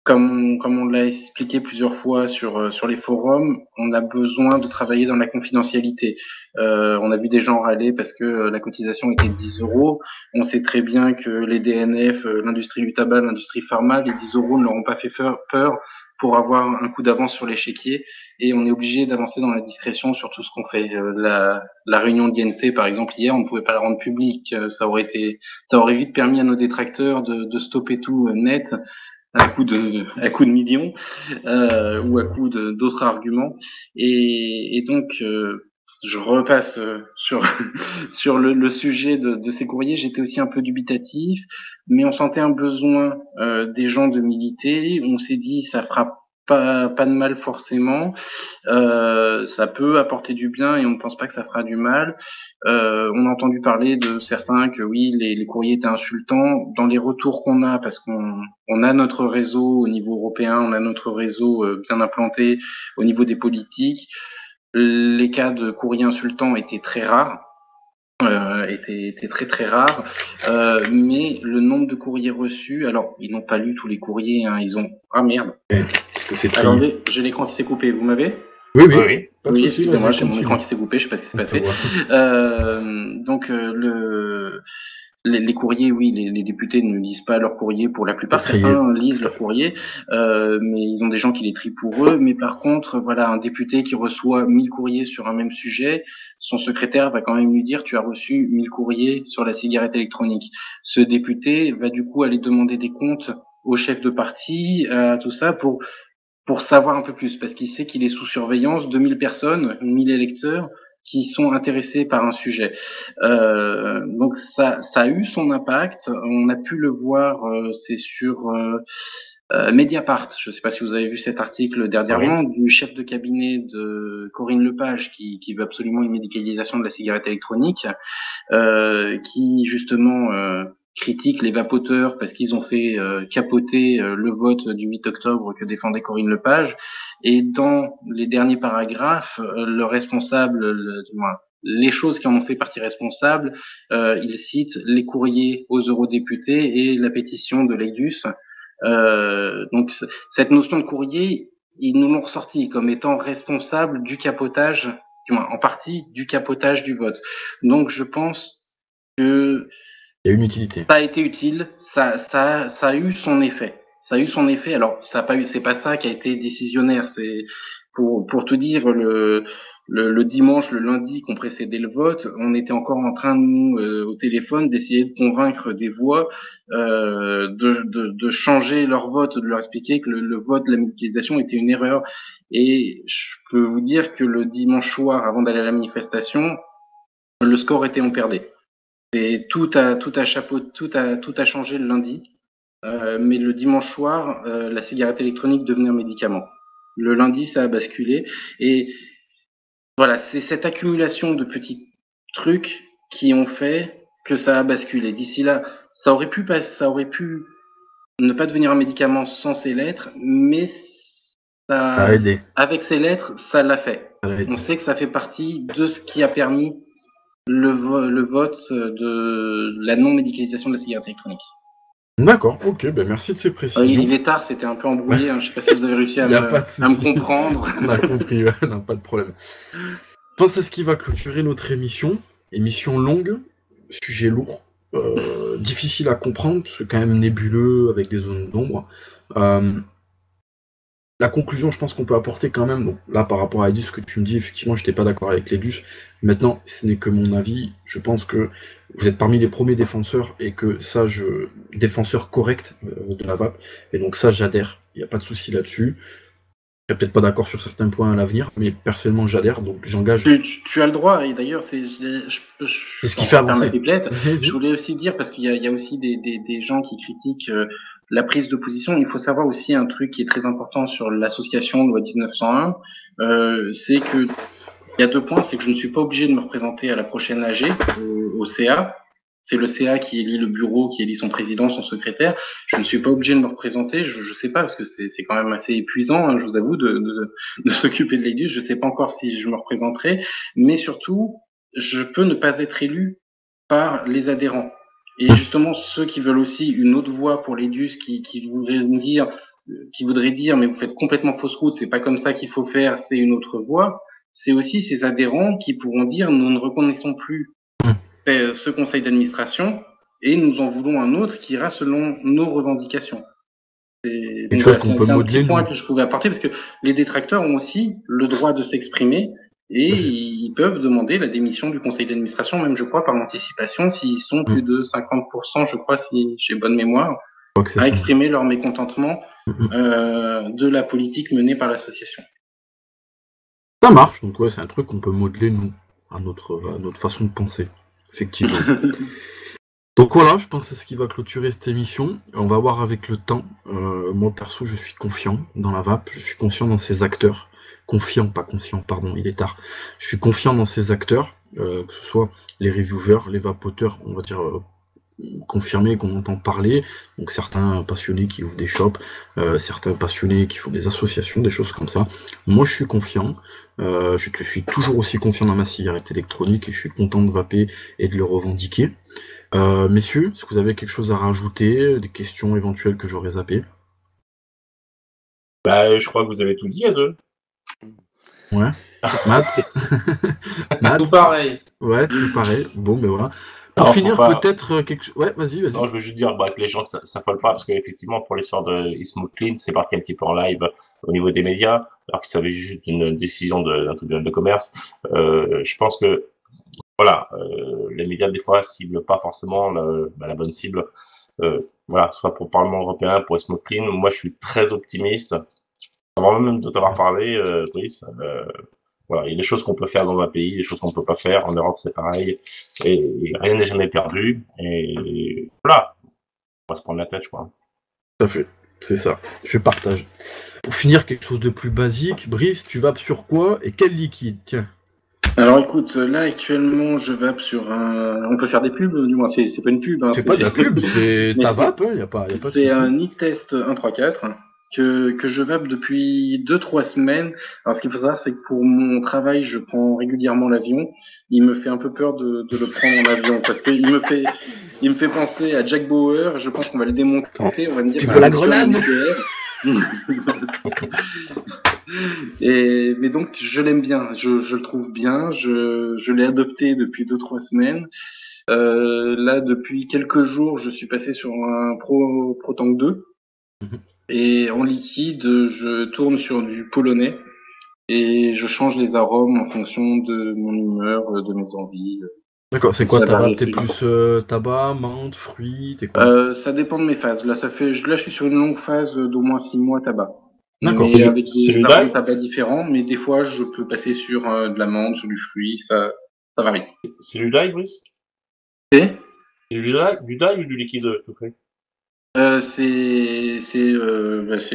comme on l'a expliqué plusieurs fois sur les forums, on a besoin de travailler dans la confidentialité. On a vu des gens râler parce que la cotisation était de 10 €. On sait très bien que les DNF, l'industrie du tabac, l'industrie pharma, les 10 € ne leur ont pas fait peur pour avoir un coup d'avance sur l'échiquier, et on est obligé d'avancer dans la discrétion sur tout ce qu'on fait. La réunion d'INC, par exemple, hier, on ne pouvait pas la rendre publique. Ça aurait vite permis à nos détracteurs de stopper tout net à coup de millions ou à coup d'autres arguments. Et donc, je repasse sur le sujet de ces courriers. J'étais aussi un peu dubitatif, mais on sentait un besoin des gens de militer. On s'est dit, ça fera pas de mal forcément. Ça peut apporter du bien et on ne pense pas que ça fera du mal. On a entendu parler de certains que oui, les courriers étaient insultants. Dans les retours qu'on a, parce qu'on a notre réseau au niveau européen, on a notre réseau bien implanté au niveau des politiques, les cas de courriers insultants étaient très rares. Était très très rare, mais le nombre de courriers reçus, alors ils n'ont pas lu tous les courriers, hein, ils ont... Ah merde, parce que c'est attendez, j'ai l'écran qui s'est coupé, vous m'avez? Oui. Oui, excusez-moi, j'ai mon écran qui s'est coupé, je sais pas ce qui s'est passé. Donc les courriers, oui, les députés ne lisent pas leurs courriers pour la plupart. Certains lisent leurs courriers, mais ils ont des gens qui les trient pour eux. Mais par contre, voilà, un député qui reçoit 1000 courriers sur un même sujet, son secrétaire va quand même lui dire: tu as reçu 1000 courriers sur la cigarette électronique. Ce député va du coup aller demander des comptes au chef de parti, tout ça, pour savoir un peu plus, parce qu'il sait qu'il est sous surveillance de 1000 personnes, 1000 électeurs, qui sont intéressés par un sujet. Donc ça a eu son impact. On a pu le voir, c'est sur Mediapart. Je ne sais pas si vous avez vu cet article dernièrement du chef de cabinet de Corinne Lepage qui veut absolument une médicalisation de la cigarette électronique, qui justement critique les vapoteurs parce qu'ils ont fait capoter le vote du 8 octobre que défendait Corinne Lepage. Et dans les derniers paragraphes, le responsable, les choses qui en ont fait partie responsable, il cite les courriers aux eurodéputés et la pétition de l'EIDUS. Donc cette notion de courrier, ils nous l'ont ressorti comme étant responsable du capotage, du moins en partie du capotage du vote. Donc je pense que il y a une utilité. Ça a été utile, ça a eu son effet. Ça a eu son effet. Alors, c'est pas ça qui a été décisionnaire. Pour te dire, le dimanche, le lundi qu'on précédait le vote, on était encore en train de nous, au téléphone, d'essayer de convaincre des voix de changer leur vote, de leur expliquer que le vote, la médicalisation était une erreur. Et je peux vous dire que le dimanche soir, avant d'aller à la manifestation, le score était on perdait. Et tout a changé le lundi. Mais le dimanche soir, la cigarette électronique devenait un médicament. Le lundi, ça a basculé. Et voilà, c'est cette accumulation de petits trucs qui ont fait que ça a basculé. D'ici là, ça aurait pu ne pas devenir un médicament sans ces lettres, mais Ça a aidé. avec ces lettres, ça l'a fait. Ça a aidé. On sait que ça fait partie de ce qui a permis le vote de la non-médicalisation de la cigarette électronique. D'accord, ok, ben merci de ces précisions. Il est tard, c'était un peu embrouillé, hein, je sais pas si vous avez réussi à me comprendre. On a compris, ouais, non, pas de problème. Je pense que c'est ce qui va clôturer notre émission. Émission longue, sujet lourd, difficile à comprendre, c'est quand même nébuleux avec des zones d'ombre. La conclusion, je pense qu'on peut apporter quand même, donc là par rapport à Edus, ce que tu me dis, effectivement, je n'étais pas d'accord avec l'Edus. Maintenant, ce n'est que mon avis. Je pense que vous êtes parmi les premiers défenseurs et que ça, défenseur correct de la vape. Et donc ça, j'adhère. Il n'y a pas de souci là-dessus. Je serai peut-être pas d'accord sur certains points à l'avenir, mais personnellement, j'adhère, donc j'engage. Tu as le droit, et d'ailleurs, c'est ce qui fait avancer. Je voulais aussi dire, parce qu'il y a aussi des gens qui critiquent la prise de position. Il faut savoir aussi un truc qui est très important sur l'association loi 1901, c'est que il y a 2 points, c'est que je ne suis pas obligé de me représenter à la prochaine AG, au CA. C'est le CA qui élit le bureau, qui élit son président, son secrétaire. Je ne suis pas obligé de me représenter. Je sais pas, parce que c'est quand même assez épuisant, hein, je vous avoue, de s'occuper de l'Edus. Je sais pas encore si je me représenterai, mais surtout, je peux ne pas être élu par les adhérents. Et justement, ceux qui veulent aussi une autre voie pour l'Edus, qui voudraient dire, mais vous faites complètement fausse route, c'est pas comme ça qu'il faut faire, c'est une autre voie. C'est aussi ces adhérents qui pourront dire, nous ne reconnaissons plus ce conseil d'administration et nous en voulons un autre qui ira selon nos revendications. C'est une chose qu'on peut modeler. C'est un petit point que je pouvais apporter, parce que les détracteurs ont aussi le droit de s'exprimer et ils peuvent demander la démission du conseil d'administration, même je crois par anticipation, s'ils sont plus de 50%, je crois, si j'ai bonne mémoire, à exprimer leur mécontentement de la politique menée par l'association. Ça marche, donc ouais, c'est un truc qu'on peut modeler, nous, à notre façon de penser. Effectivement. Donc voilà, je pense que c'est ce qui va clôturer cette émission. On va voir avec le temps. Moi, perso, je suis confiant dans la vape. Je suis confiant dans ses acteurs. Confiant, pas conscient, pardon, il est tard. Je suis confiant dans ces acteurs, que ce soit les reviewers, les vapoteurs, on va dire confirmés, qu'on entend parler. Donc certains passionnés qui ouvrent des shops, certains passionnés qui font des associations, des choses comme ça. Moi, je suis confiant. Je suis toujours aussi confiant dans ma cigarette électronique et je suis content de vaper et de le revendiquer. Messieurs, est-ce que vous avez quelque chose à rajouter, des questions éventuelles que j'aurais zappées? Bah, je crois que vous avez tout dit à deux. Ouais. Matt Tout pareil. Ouais, tout pareil. Bon, ben voilà. Pour finir, peut-être quelque chose. Ouais, vas-y. Non, je veux juste dire que les gens ne s'affolent pas, parce qu'effectivement, pour l'histoire de Smoke Clean, c'est parti un petit peu en live au niveau des médias, alors que ça avait juste une décision d'un tribunal de commerce. Je pense que, voilà, les médias, des fois, ciblent pas forcément la bonne cible. Voilà, soit pour le Parlement européen, pour Smoke Clean. Moi, je suis très optimiste. Avant même de t'avoir parlé, Brice, voilà, il y a des choses qu'on peut faire dans un pays, des choses qu'on peut pas faire. En Europe, c'est pareil. Et rien n'est jamais perdu. Et voilà. On va se prendre la tête, je crois. Tout à fait. C'est ça. Je partage. Pour finir, quelque chose de plus basique. Brice, tu vapes sur quoi et quel liquide? Tiens. Alors écoute, là actuellement, je vape sur un... On peut faire des pubs, du moins, c'est pas une pub. Hein, c'est pas de la pub, c'est ta vape, hein, y a pas de souci. C'est un e-test 134. Que je vape depuis 2-3 semaines. Alors ce qu'il faut savoir, c'est que pour mon travail, je prends régulièrement l'avion. Il me fait un peu peur de le prendre en avion, parce qu'il me fait penser à Jack Bauer. Je pense qu'on va le démonter. On va me dire, tu veux la grenade? Mais donc je l'aime bien, je le trouve bien, je l'ai adopté depuis 2-3 semaines. Là depuis quelques jours, je suis passé sur un ProTank 2. Et en liquide, je tourne sur du polonais. et je change les arômes en fonction de mon humeur, de mes envies. D'accord, c'est quoi Ça tabac? varie T'es assez vite. plus tabac, menthe, fruits, t'es quoi? Ça dépend de mes phases. Là, je suis sur une longue phase d'au moins 6 mois tabac. D'accord. Mais avec C'est des le arômes die? tabac différents, mais des fois, je peux passer sur de la menthe, sur du fruit, ça varie. C'est du die, Brice? C'est C'est du die ou du liquide tout fait? c'est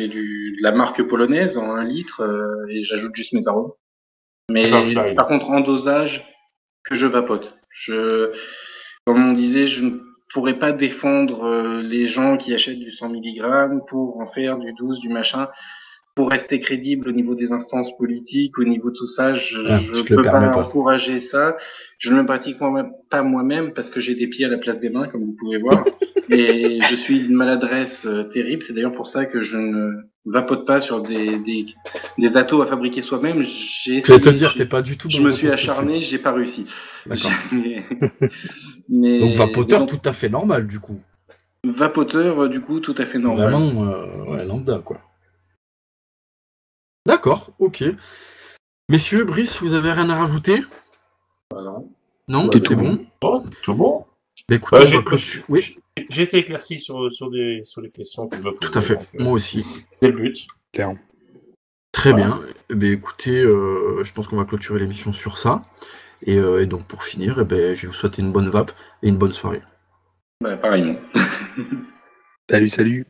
de la marque polonaise en 1 litre et j'ajoute juste mes arômes. D'accord, du Mais die. par contre, en dosage, que je vapote. Comme on disait, je ne pourrais pas défendre les gens qui achètent du 100 mg pour en faire du 12, du machin. Pour rester crédible au niveau des instances politiques, au niveau de tout ça, je Tu te le peux permets pas pas. encourager ça. Je ne le pratique pas moi-même parce que j'ai des pieds à la place des mains, comme vous pouvez voir. Et je suis d'une maladresse terrible. C'est d'ailleurs pour ça que je ne vapote pas sur des atos à fabriquer soi-même. Je vais te dire, t'es pas du tout dans Je le me suis reconstruction. acharné, j'ai pas réussi. D'accord. Mais Donc vapoteur bon, tout à fait normal du coup. vapoteur, du coup, tout à fait normal. Vraiment, ouais, lambda quoi. D'accord, ok. Messieurs, Brice, vous avez rien à rajouter? Non, C'est c'est tout bon. Oh, tout bon. Bah, écoutez, on va clôturer. Oui, J'ai été éclairci sur les questions que je me posais. tout à fait. donc, Moi aussi. C'est le but. Clair. Très Voilà. bien. Eh bien, écoutez, je pense qu'on va clôturer l'émission sur ça. Et donc pour finir, je vais vous souhaiter une bonne vape et une bonne soirée. Bah, pareillement. Salut, salut.